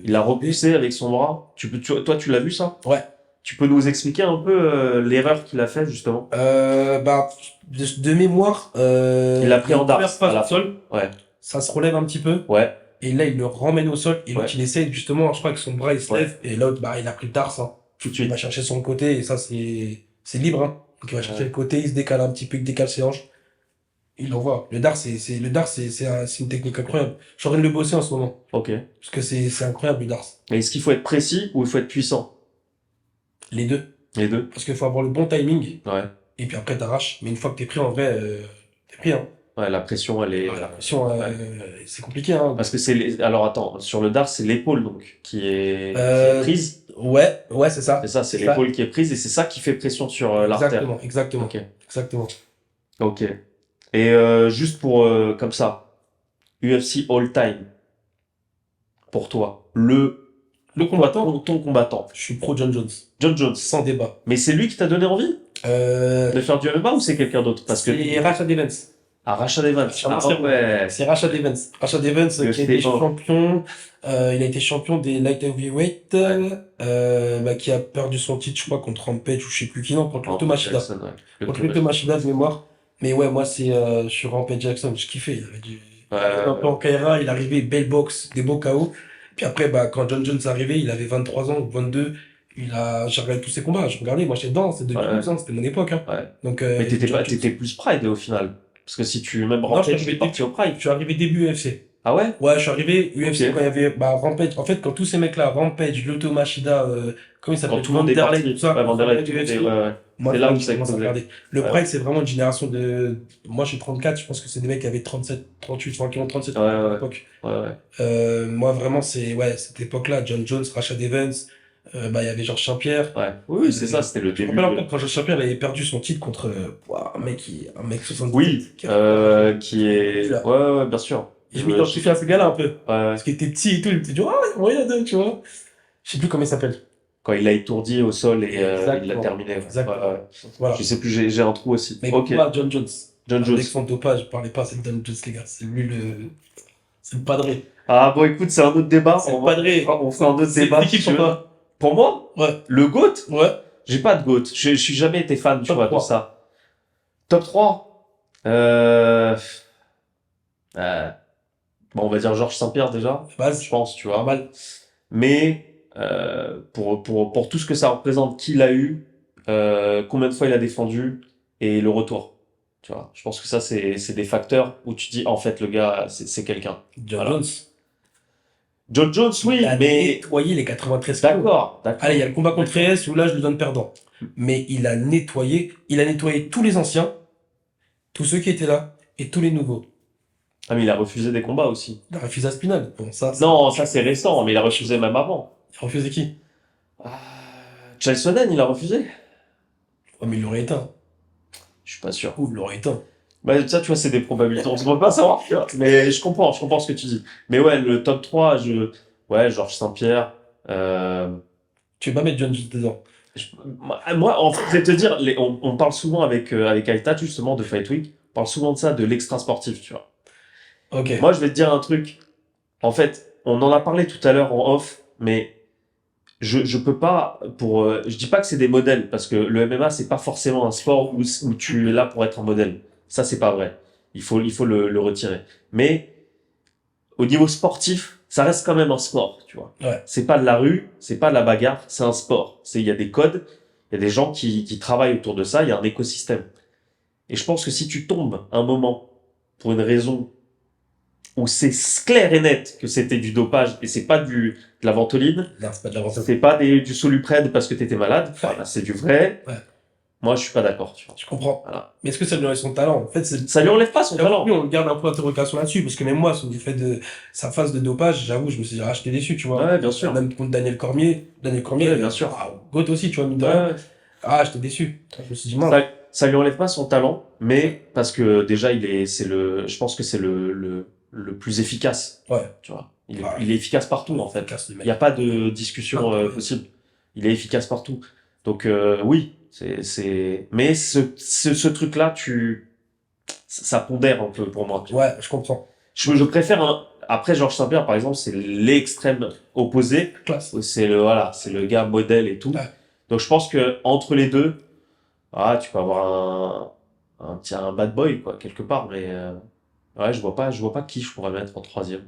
Il l'a repoussé avec son bras. Toi, tu l'as vu ça? Ouais. Tu peux nous expliquer un peu l'erreur qu'il a fait justement? Bah, de mémoire, Il l'a pris en darts, première phase à la au sol, Ouais, ça se relève un petit peu, ouais, et là, il le ramène au sol, et l'autre, Ouais. il essaie, justement, je crois que son bras, il se Ouais. lève, et l'autre, bah, il a pris le darse, hein. tout de Il suite. va chercher son côté, et ça, c'est libre, hein. Donc, il va chercher le côté, il se décale un petit peu, il décale ses hanches. Il l'envoie. Le dart, c'est une technique incroyable. Je suis en train de le bosser en ce moment. Ok. Parce que c'est incroyable, le dart. Mais est-ce qu'il faut être précis ou il faut être puissant? Les deux. Les deux? Parce qu'il faut avoir le bon timing, Ouais. et puis après, t'arraches. Mais une fois que t'es pris, en vrai, t'es pris, hein. Ouais, la pression, elle est. La pression, ouais. c'est compliqué, hein. Parce que alors attends, sur le dart, c'est l'épaule donc qui est prise. Ouais, c'est ça. C'est ça, c'est C'est ça. l'épaule qui est prise et c'est ça qui fait pression sur l'artère. Exactement. Ok. Exactement. Ok. Et juste pour comme ça, UFC All Time pour toi, Le combattant, ton combattant, je suis pro John Jones. John Jones. Sans débat. Mais c'est lui qui t'a donné envie de faire du MMA ou c'est quelqu'un d'autre? Parce que C'est Rashad Evans. Rashad Evans. Ah, Ouais. C'est Rashad Evans. Rashad Evans qui a été UFC1. champion. Il a été champion des light heavyweight. Bah, qui a perdu son titre, je crois, contre Rampage ou je sais plus qui, non, contre Lyoto Machida. Jackson, ouais. Contre Lyoto Machida de mémoire. Mais ouais, moi, c'est sur Rampage Jackson. Je kiffais. Il avait un peu en Kaira, il arrivait, belle boxe, des beaux KO. Puis après, bah, quand John Jones est arrivé, il avait 23 ans ou 22. J'ai regardé tous ses combats. Je regardais, moi, j'étais dedans. C'est 2012, hein, c'était mon époque, hein. Ouais. Donc, Mais John Jones. t'étais plus Pride au final. Parce que si tu même Non, rentré, je tu suis es parti au Pride. Je suis arrivé début UFC. Ah ouais? Ouais, je suis arrivé Ok. UFC quand il y avait bah, Rampage. En fait, quand tous ces mecs-là, Rampage, Lyoto Machida, comment il Quand s'appelle? tout le monde est Vanderlei, tout parti. ça, Ouais, ils Vanderlei, rentraient tout du le monde est. Ouais, UFC. ouais. Moi, C'est c'est là là où que j'ai ça a commencé à explosé. regarder. Le Ouais, Pride, c'est vraiment une génération de. Moi, j'ai 34, je pense que c'est des mecs qui avaient 37, 38, enfin, qui ont 37 ouais, à ouais. l'époque. Ouais, ouais. Moi, vraiment, c'est ouais, cette époque-là, John Jones, Rashad Evans, bah, il y avait Georges Saint-Pierre. Ouais. Oui, oui, c'est ça, c'était le Je me début rappelle de. encore quand Georges Saint-Pierre il avait perdu son titre contre ouah, un mec 77 Oui, qui avait enragé. qui Lui, est. là. Ouais, ouais, bien sûr. Et je m'identifie à ce gars-là un peu. Ouais, Parce ouais. qu'il était petit et tout, il me dit, ah, il y a moyen de, tu vois. Je sais plus comment il s'appelle. Quand il a étourdi au sol et il l'a Exactement. terminé. Ouais. Ouais, Exactement. ouais. Donc, Je voilà. sais plus, j'ai un trou aussi. Mais pour Ok. moi, John Jones, John Jones. avec son dopage, parlez pas, c'est John Jones, les gars. C'est le padré. Ah bon, écoute, c'est un autre débat. C'est le padré. On fera un autre C'est débat qui si tu pour veux. toi? Pour moi, Ouais. le GOAT, Ouais. j'ai pas de GOAT. Je suis jamais été fan, tu Top vois, de 3. ça. Top 3. Euh... euh, Bon, on va dire Georges Saint-Pierre déjà, je Base. pense, tu vois. Normal. Mais pour tout ce que ça représente, qui l'a eu, combien de fois il a défendu et le retour. Tu vois, je pense que ça, c'est des facteurs où tu dis, en fait, le gars, c'est quelqu'un. John Voilà. Jones. John Jones, Il oui, a mais nettoyé les 93 kilos. d'accord, Allez, il y a d'accord. le combat contre S où là, je le donne perdant. Mais il a nettoyé tous les anciens, tous ceux qui étaient là, et tous les nouveaux. Ah, mais il a refusé des combats aussi. Il a refusé Spinal. Bon, ça. Non, ça c'est récent, mais il a refusé même avant. Il a refusé qui? Ah, Chael Sonnen, il a refusé? Oh, mais il l'aurait éteint. Je suis pas sûr. Ouh, il l'aurait éteint. Bah, ça, tu vois, c'est des probabilités. On ne peut pas savoir, tu vois. Mais je comprends ce que tu dis. Mais ouais, le top 3 ouais, Georges Saint-Pierre, Tu veux pas mettre John Jones dedans. moi, en fait, je vais te dire, on parle souvent avec Aïta, justement, de Fight Week. On parle souvent de ça, de l'extra sportif, tu vois. Ok. Moi, je vais te dire un truc. En fait, on en a parlé tout à l'heure en off, mais je peux pas je dis pas que c'est des modèles parce que le MMA c'est pas forcément un sport où tu es là pour être un modèle. Ça c'est pas vrai. Il faut le retirer. Mais au niveau sportif, ça reste quand même un sport, tu vois. Ouais. C'est pas de la rue, c'est pas de la bagarre, c'est un sport. Il y a des codes, il y a des gens qui travaillent autour de ça, il y a un écosystème. Et je pense que si tu tombes un moment pour une raison où c'est clair et net que c'était du dopage et c'est pas de la ventoline, Non, c'est pas de l'avantage. c'est pas du Solupred parce que t'étais malade, Ouais. voilà, c'est du vrai. Ouais. Moi, je suis pas d'accord, tu vois. Je comprends. Voilà. Mais est-ce que ça lui enlève son talent? En fait, c'est. Ça lui enlève pas son talent. Lui, on garde un point d'interrogation là-dessus, parce que même moi, sur le fait de sa phase de dopage, j'avoue, je me suis dit, ah, j'étais déçu, tu vois. Ouais, bien sûr. Même contre Daniel Cormier. Daniel Cormier, Ouais, bien sûr. ah, Goat aussi, tu vois, mine de rien. Ouais, Ah, j'étais déçu. Je me suis dit, mince. ça lui enlève pas son talent, mais parce que déjà, je pense que c'est le plus efficace, Ouais. tu vois. Ouais. Il est efficace partout, en fait. Casse le Il mec. n'y a pas de discussion Ah, ouais. possible. Il est efficace partout. Donc, oui, mais ce truc-là, ça pondère un peu pour moi. Ouais, je comprends. Je préfère après Georges Saint-Pierre, par exemple, c'est l'extrême opposé. Classe. Voilà, c'est le gars modèle et tout. Ouais. Donc, je pense que entre les deux, tu peux avoir un bad boy, quoi, quelque part, mais, ouais, je vois pas qui je pourrais mettre en troisième.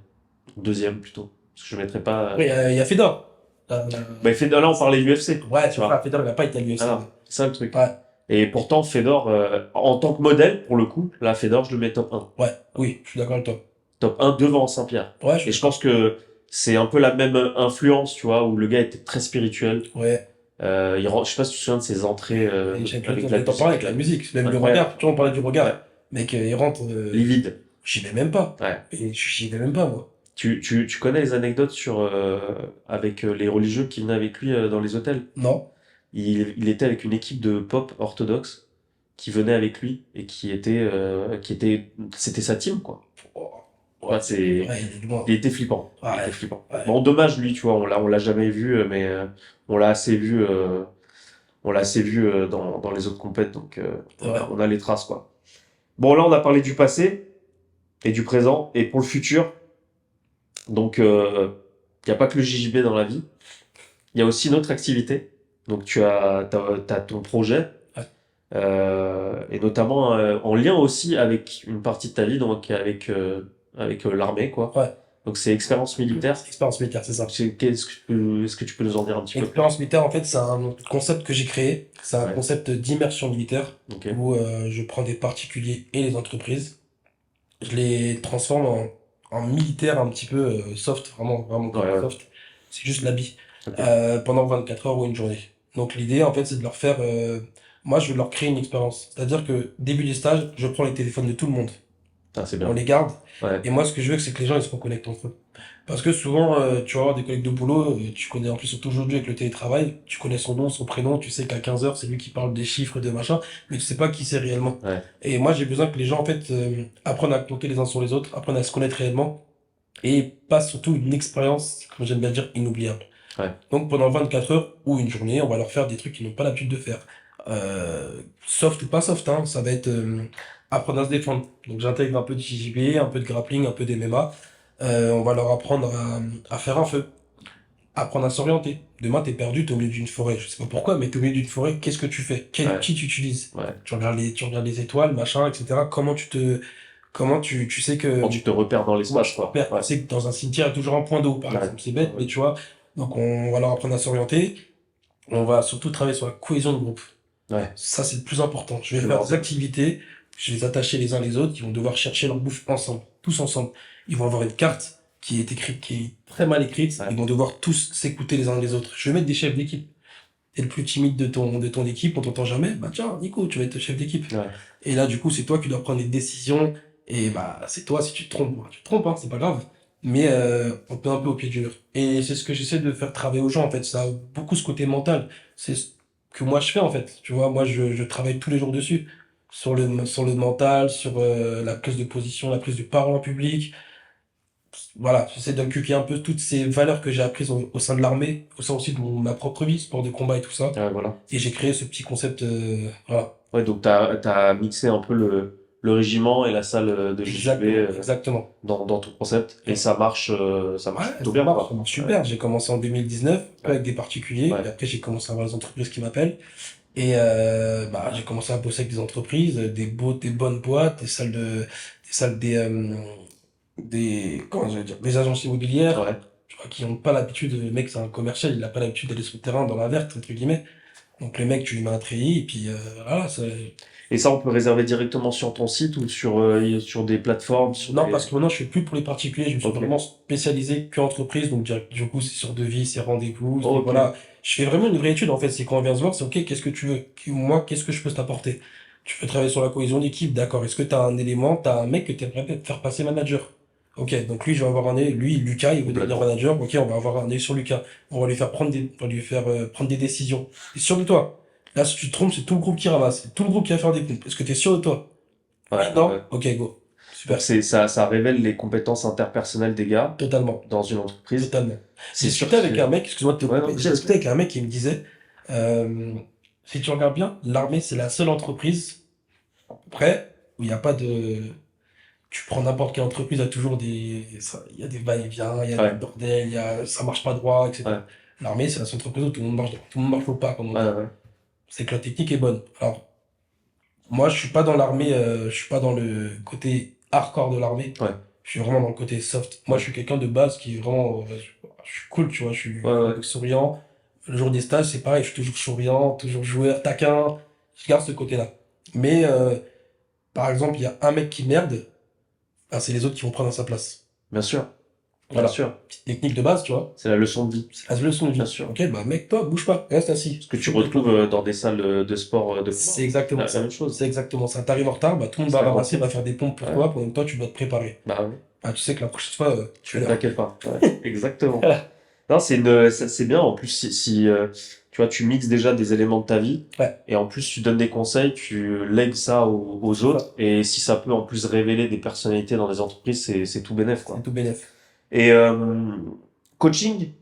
Deuxième, plutôt. Parce que je mettrais pas, Après, il y a Fedor. bah, là, on parlait UFC. Ouais, tu vois. Fedor, il a pas été à l'UFC. Ah, c'est ça le truc. Ouais. Et pourtant, Fedor, en tant que modèle, pour le coup, là, Fedor, je le mets top 1. Ouais, oui, je suis d'accord avec toi. Top 1 devant Saint-Pierre. Ouais, Et je pense que c'est un peu la même influence, tu vois, où le gars était très spirituel. Ouais. Je sais pas si tu te souviens de ses entrées Avec la musique. Même le Incroyable. regard, tu vois, on parlait du regard. Ouais. Mec, il rentre. Livide. J'y vais même pas. Ouais. Et j'y vais même pas, moi. Tu connais les anecdotes avec les religieux qui venaient avec lui dans les hôtels? Non. Il était avec une équipe de pop orthodoxe qui venait avec lui et c'était sa team, quoi. Oh. Ouais, Ouais, il est loin. il était flippant. Ouais. Il était flippant. Ouais. Bon, dommage, lui, tu vois, on l'a jamais vu, mais on l'a assez vu, dans les autres compètes, donc Ouais. on a les traces, quoi. Bon, là, on a parlé du passé et du présent, et pour le futur, donc, il n'y a pas que le JJB dans la vie, il y a aussi une autre activité. Donc, t'as ton projet, Ouais. et notamment en lien aussi avec une partie de ta vie, donc avec l'armée, quoi. Ouais. Donc, c'est expérience militaire. Expérience militaire, c'est ça. Est-ce que tu peux nous en dire un petit peu? Expérience militaire, en fait, c'est un concept que j'ai créé. C'est un Ouais. concept d'immersion militaire Ok. où je prends des particuliers et les entreprises. Je les transforme en militaire un petit peu soft, vraiment, vraiment Ouais, ouais. soft. C'est juste l'habit. Ok. Pendant 24 heures ou une journée. Donc l'idée, en fait, c'est de leur faire... moi, je veux leur créer une expérience. C'est-à-dire que début du stage, je prends les téléphones de tout le monde. Ah, c'est On bien. les garde. Ouais. Et moi, ce que je veux, c'est que les gens, ils se reconnectent entre eux. Parce que souvent, tu vas avoir des collègues de boulot, tu connais en plus, surtout aujourd'hui avec le télétravail, tu connais son nom, son prénom, tu sais qu'à 15 heures, c'est lui qui parle des chiffres, de machin, mais tu sais pas qui c'est réellement. Ouais. Et moi, j'ai besoin que les gens, en fait, apprennent à compter les uns sur les autres, apprennent à se connaître réellement, et passent surtout une expérience, comme j'aime bien dire, inoubliable. Ouais. Donc pendant 24 heures ou une journée, on va leur faire des trucs qu'ils n'ont pas l'habitude de faire. Soft ou pas soft, hein, ça va être apprendre à se défendre. Donc j'intègre un peu de JJB, un peu de grappling, un peu d'MMA. On va leur apprendre à faire un feu, apprendre à s'orienter. Demain, t'es perdu, t'es au milieu d'une forêt. Je sais pas pourquoi, mais t'es au milieu d'une forêt, qu'est-ce que tu fais? Quel Ouais. outil tu utilises? Ouais. Tu regardes les étoiles, machin, etc. Comment tu sais Quand que tu te repères dans moi, je l'espace, quoi. repère, Ouais. tu sais que dans un cimetière, il y a toujours un point d'eau, par Ouais. exemple. C'est bête, Ouais. mais tu vois. Donc, on va leur apprendre à s'orienter. On va surtout travailler sur la cohésion de groupe. Ouais. Ça, c'est le plus important. Je vais faire des Primordial. activités, je vais les attacher les uns les autres, ils vont devoir chercher leur bouffe ensemble, tous ensemble. Ils vont avoir une carte qui est écrite, qui est très mal écrite, Ouais. ils vont devoir tous s'écouter les uns les autres. Je vais mettre des chefs d'équipe. T'es le plus timide de ton équipe, on t'entend jamais, bah tiens, Nico, tu vas être le chef d'équipe. Ouais. Et là, du coup, c'est toi qui dois prendre les décisions, et bah, c'est toi si tu te trompes. Bah, tu te trompes, hein, c'est pas grave. Mais on peut un peu au pied du mur. Et c'est ce que j'essaie de faire travailler aux gens, en fait. Ça a beaucoup ce côté mental. C'est ce que moi je fais, en fait. Tu vois, moi, je travaille tous les jours dessus. Sur le mental, sur la prise de position, la prise de parole en public. Voilà, j'essaie d'inculquer un peu toutes ces valeurs que j'ai apprises au sein de l'armée, au sein aussi de ma propre vie, sport de combat et tout ça. Ouais, voilà. Et j'ai créé ce petit concept, voilà. Ouais, donc t'as mixé un peu le régiment et la salle de JJB Exactement. dans ton concept et ça Ouais, marche plutôt bien, ça quoi. marche Ouais. super. J'ai commencé en 2019 Ouais. avec des particuliers, et Ouais. après j'ai commencé à avoir des entreprises qui m'appellent. Et bah, j'ai commencé à bosser avec des entreprises, des bonnes boîtes, comment je vais dire, des agences immobilières, Ouais. tu vois, qui n'ont pas l'habitude, le mec c'est un commercial, il n'a pas l'habitude d'aller sur le terrain dans la verte, entre guillemets. Donc le mec, tu lui mets un treillis, et puis voilà, Et ça, on peut réserver directement sur ton site ou sur des plateformes, sur non, des... parce que maintenant, je fais plus pour les particuliers, je me suis Ok. vraiment spécialisé que entreprise, donc du coup, c'est sur devis, c'est rendez-vous, c'est Ok. voilà. Je fais vraiment une vraie étude, en fait, c'est quand on vient se voir, c'est ok, qu'est-ce que tu veux? Moi, qu'est-ce que je peux t'apporter? Tu veux travailler sur la cohésion d'équipe, d'accord. Est-ce que t'as un élément, t'as un mec que t'aimerais faire passer manager? Ok, donc lui, je vais avoir un œil, lui, Lucas, il veut devenir Complètement. manager, ok, on va avoir un œil sur Lucas. On va lui faire on va lui faire prendre des décisions. T'es sûr de toi? Là, si tu te trompes, c'est tout le groupe qui ramasse, c'est tout le groupe qui va faire des pompes. Est-ce que t'es sûr de toi? Oui, Ouais, non? ouais. Ok, go. Donc Super. ça révèle les compétences interpersonnelles des gars Totalement. dans une entreprise. Totalement. J'ai C'est sûr discuté que avec un mec, excuse-moi de te ouais, non, couper, j'ai vas-y, discuté vas-y. avec un mec qui me disait, euh, si tu regardes bien, l'armée, c'est la seule entreprise, après, où il n'y a pas de... Tu prends n'importe quelle entreprise, il y a toujours il y a des va-et-vient, il y a des Ouais, bordels, ça marche pas droit, ouais, etc. L'armée, c'est la seule entreprise où tout le monde marche droit, tout le monde marche au pas, comme on ouais, dit. ouais. C'est que la technique est bonne. Alors, moi, je suis pas dans l'armée, je suis pas dans le côté hardcore de l'armée. Ouais, Je suis vraiment dans le côté soft. Moi, ouais, je suis quelqu'un de base qui est vraiment, je suis cool, tu vois. Je suis ouais, ouais. souriant. Le jour des stages, c'est pareil. Je suis toujours souriant, toujours joueur, taquin. Je garde ce côté-là. Mais, par exemple, il y a un mec qui merde, ben, c'est les autres qui vont prendre à sa place. Bien sûr, bien Voilà. sûr. Petite technique de base, tu vois. C'est la leçon de vie, C'est la leçon de bien vie. sûr. Ok, bah, mec, toi, bouge pas. Reste assis. Ce que tu S'il te plaît. retrouves dans des salles de sport de combat, C'est hein. exactement La ça. même chose. C'est exactement ça. T'arrives en retard, bah, tout le monde C'est va la ramasser, routine. va faire des pompes pour Ouais, toi, pendant que toi, tu dois te préparer. bah oui. Ah, tu sais que la prochaine fois, tu es là. T'inquiète pas. Ouais, exactement. Non, c'est bien. En plus, si tu vois, tu mixes déjà des éléments de ta vie Ouais, et en plus tu donnes des conseils, tu lègues ça aux c'est ça. autres et si ça peut en plus révéler des personnalités dans les entreprises, c'est tout bénef, C'est quoi. tout bénef. Et coaching?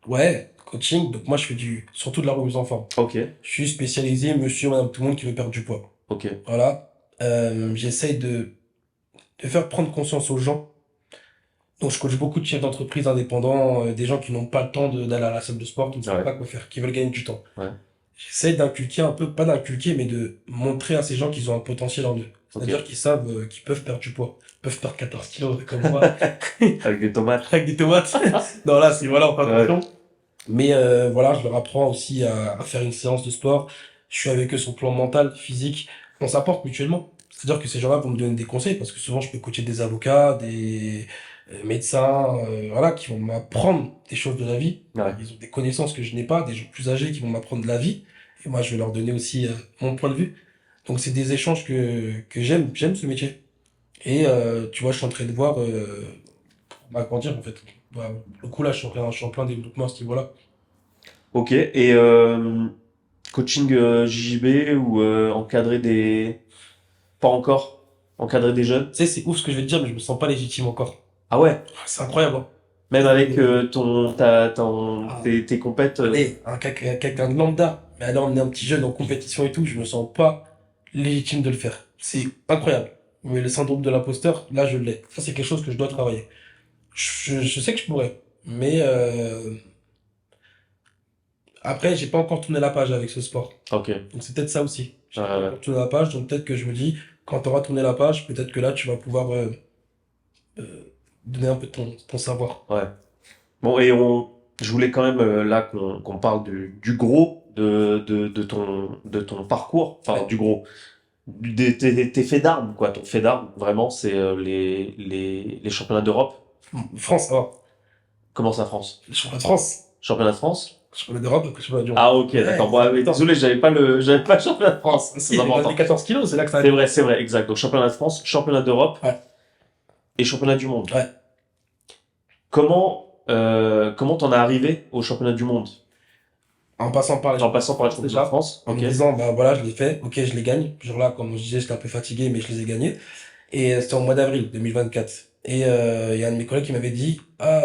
Ouais, coaching. Donc, moi, je fais surtout de la remise en forme. Ok, Je suis spécialisé monsieur, madame, tout le monde qui veut perdre du poids. ok, Voilà. J'essaye de faire prendre conscience aux gens. Donc, je coach beaucoup de chefs d'entreprise indépendants, des gens qui n'ont pas le temps d'aller à la salle de sport, qui ne savent ouais, pas quoi faire, qui veulent gagner du temps. ouais, J'essaie d'inculquer un peu, pas d'inculquer, mais de montrer à ces gens qu'ils ont un potentiel en eux. ok. C'est-à-dire qu'ils savent qu'ils peuvent perdre du poids. Ils peuvent perdre 14 kilos comme moi, Avec des tomates. avec des tomates. Non, là, c'est voilà, on fait Ouais, attention. Mais voilà, je leur apprends aussi à faire une séance de sport. Je suis avec eux sur le plan mental, physique. On s'apporte mutuellement. C'est-à-dire que ces gens-là vont me donner des conseils parce que souvent je peux coacher des avocats, médecins, voilà, qui vont m'apprendre des choses de la vie. Ouais. Ils ont des connaissances que je n'ai pas, des gens plus âgés qui vont m'apprendre de la vie. Et moi, je vais leur donner aussi mon point de vue. Donc, c'est des échanges que j'aime ce métier. Et tu vois, je suis en train de voir pour m'agrandir, en fait. Bah, le coup, là, je suis en plein développement à ce niveau-là. Ok. Et coaching JJB ou encadrer des... Pas encore. Encadrer des jeunes. Tu sais, c'est ouf ce que je vais te dire, mais je me sens pas légitime encore. Ah ouais. Ah, c'est incroyable, hein. Même avec Ah, tes compètes. allez, quelqu'un de lambda, mais alors on est un petit jeune en compétition et tout, je me sens pas légitime de le faire. C'est incroyable. Mais le syndrome de l'imposteur, là, je l'ai. Ça, c'est quelque chose que je dois travailler. Je sais que je pourrais, mais après, j'ai pas encore tourné la page avec ce sport. Ok. Donc c'est peut-être ça aussi. J'ai pas Euh, encore tourné la page, donc peut-être que je me dis, quand tu auras tourné la page, peut-être que là, tu vas pouvoir donner un peu ton savoir. ouais. Bon, et je voulais quand même là qu'on parle du gros de ton parcours, enfin Ouais. du gros, tes faits d'armes, quoi. Ton fait d'armes, vraiment, c'est les championnats d'Europe. France, alors, Comment ça, France? le championnat de France, Championnat de France? le championnat d'Europe, après le championnat du monde. Ah, ok, Ouais, d'accord. Bon, c'est important. désolé, j'avais pas le championnat de France. Si, C'est les important. 14 kilos, c'est là que ça a. C'est vrai, exact. Donc championnat de France, championnat d'Europe Ouais, et championnat du monde. ouais. Comment t'en es arrivé au championnat du monde? En passant par les En championnats de passant par les France championnats de déjà, France, en ok. me disant, bah voilà, je l'ai fait, ok, je les gagne. Genre là, comme je disais, j'étais un peu fatigué, mais je les ai gagnés. Et c'était au mois d'avril 2024. Et il y a un de mes collègues qui m'avait dit, ah,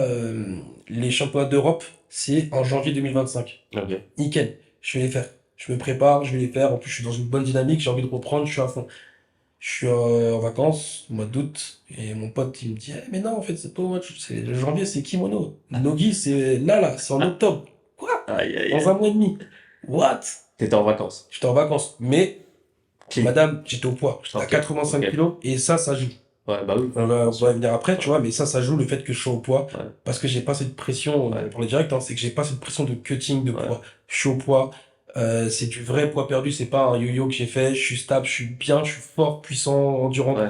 les championnats d'Europe, c'est en janvier 2025. Ok. Nickel, je vais les faire. Je me prépare, je vais les faire. En plus, je suis dans une bonne dynamique, j'ai envie de reprendre, je suis à fond. Je suis en vacances, au mois d'août, et mon pote, il me dit, eh, mais non, en fait, c'est pas au mois de c'est le janvier, c'est kimono. Nogi, c'est là, c'est en octobre. Quoi? Aïe, aïe, Dans un aïe. mois et demi. What? T'étais en vacances. J'étais en vacances. Mais, Clean. madame, j'étais au poids. J'étais à Ok, 85 ok. kilos, et ça joue. Ouais, bah oui. On Bien va sûr. y venir après, tu vois, mais ça joue le fait que je sois au poids. Ouais, Parce que j'ai pas cette pression, ouais, pour les directs, hein, c'est que j'ai pas cette pression de cutting de ouais, poids. Je suis au poids, c'est du vrai poids perdu, c'est pas un yo-yo que j'ai fait, je suis stable, je suis bien, je suis fort, puissant, endurant. ouais.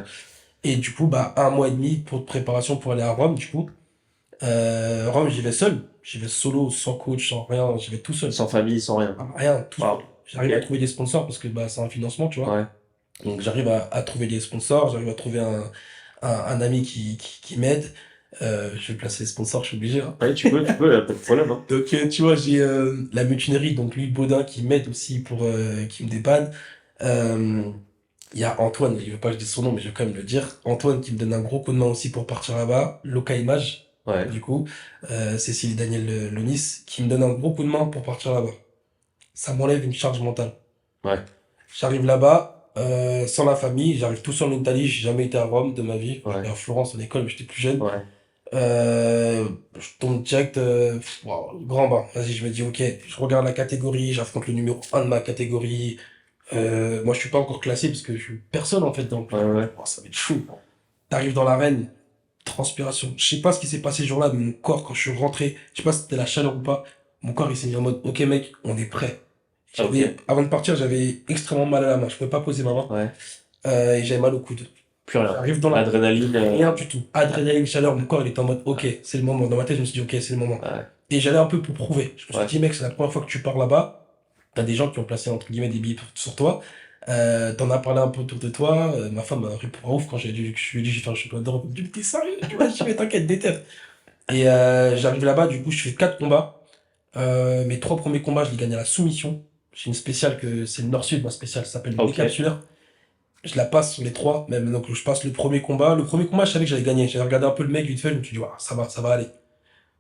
Et du coup, bah, un mois et demi pour de préparation pour aller à Rome, du coup. Rome, j'y vais seul. J'y vais solo, sans coach, sans rien, j'y vais tout seul. Sans famille, sans rien. Ah, rien, tout seul. Wow. Ok. J'arrive à trouver des sponsors parce que bah, c'est un financement, tu vois. Ouais. Donc j'arrive à trouver des sponsors, j'arrive à trouver un ami qui m'aide. Je vais placer les sponsors, je suis obligé, hein. Ouais, tu peux, y a pas de problème, hein. Donc tu vois, j'ai la mutinerie, donc lui, Baudin, qui m'aide aussi pour qui me dépanne. Euh, Il y a Antoine, il veut pas que je dise son nom, mais je vais quand même le dire. Antoine qui me donne un gros coup de main aussi pour partir là-bas. Loca Image, Ouais. du coup. Cécile et Daniel Lonis, qui me donne un gros coup de main pour partir là-bas. Ça m'enlève une charge mentale. Ouais. J'arrive là-bas, sans la famille, j'arrive tout seul en Italie, j'ai jamais été à Rome de ma vie. J'étais Ouais. à Florence en école, mais j'étais plus jeune. Ouais. Je tombe direct, wow, grand bain. Vas-y, je me dis, ok, je regarde la catégorie, j'affronte le numéro un de ma catégorie. Moi, je suis pas encore classé parce que je suis personne en fait dans le Ouais. plan. Ouais. Oh, ça va être fou. T'arrives dans l'arène, transpiration. Je sais pas ce qui s'est passé ce jour-là, mais mon corps, quand je suis rentré, je sais pas si c'était la chaleur ou pas, mon corps il s'est mis en mode, ok mec, on est prêt. Ah, ok. Avant de partir, j'avais extrêmement mal à la main. Je pouvais pas poser ma main. Ouais. Et j'avais mal au coude. Plus rien. J'arrive dans la L'adrénaline. rien du tout. Adrénaline, chaleur, mon corps, il était en mode, ok, c'est le moment. Dans ma tête, je me suis dit, ok, c'est le moment. Ouais. Et j'allais un peu pour prouver. Je me suis Ouais. dit, mec, c'est la première fois que tu pars là-bas. T'as des gens qui ont placé, entre guillemets, des billets sur toi. T'en as parlé un peu autour de toi. Ma femme m'a pris pour un ouf quand je lui ai dit, j'ai fait un championnat d'Europe. Elle m'a dit, mais t'es sérieux? Tu vois, je dis, mais t'inquiète, déterre. Et j'arrive là-bas, du coup, je fais 4 combats. Mes 3 premiers combats, je les gagne à la soumission. J'ai une spéciale que c'est le Nord-Sud, ma spéciale, ça s'appelle le Ok. décapsuleur. Je la passe sur les 3, même donc je passe le premier combat. Le premier combat, je savais que j'allais gagner. J'avais regardé un peu le mec vite fait, je me suis dit, ah, ça va aller.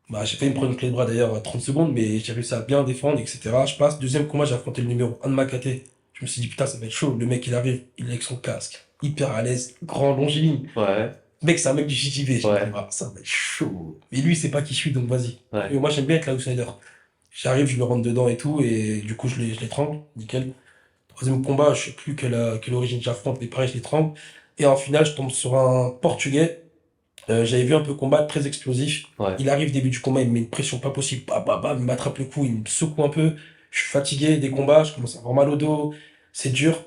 Bah, j'ai fait me prendre une clé de bras d'ailleurs à 30 secondes, mais j'ai réussi à bien défendre, etc. Je passe. Deuxième combat, j'ai affronté le numéro un de ma caté. Je me suis dit, putain, ça va être chaud. Le mec, il arrive, il est avec son casque, hyper à l'aise, grand, longiligne. Ouais. Mec, c'est un mec du JJB. Je me Ouais. dis, ah, ça va être chaud. Mais lui, c'est pas qui je suis, donc vas-y. Ouais. Et moi, j'aime bien être l'outsider. J'arrive, je me rentre dedans et tout, et du coup, je l'étrangle, nickel. Troisième combat, je sais plus quelle origine j'affronte, mais pareil, je l'étrangle. Et en finale, je tombe sur un Portugais. J'avais vu un peu combattre, très explosif. Ouais. Il arrive, début du combat, il me met une pression pas possible. Bah, bah, bah, il m'attrape le cou, il me secoue un peu. Je suis fatigué des combats, je commence à avoir mal au dos. C'est dur.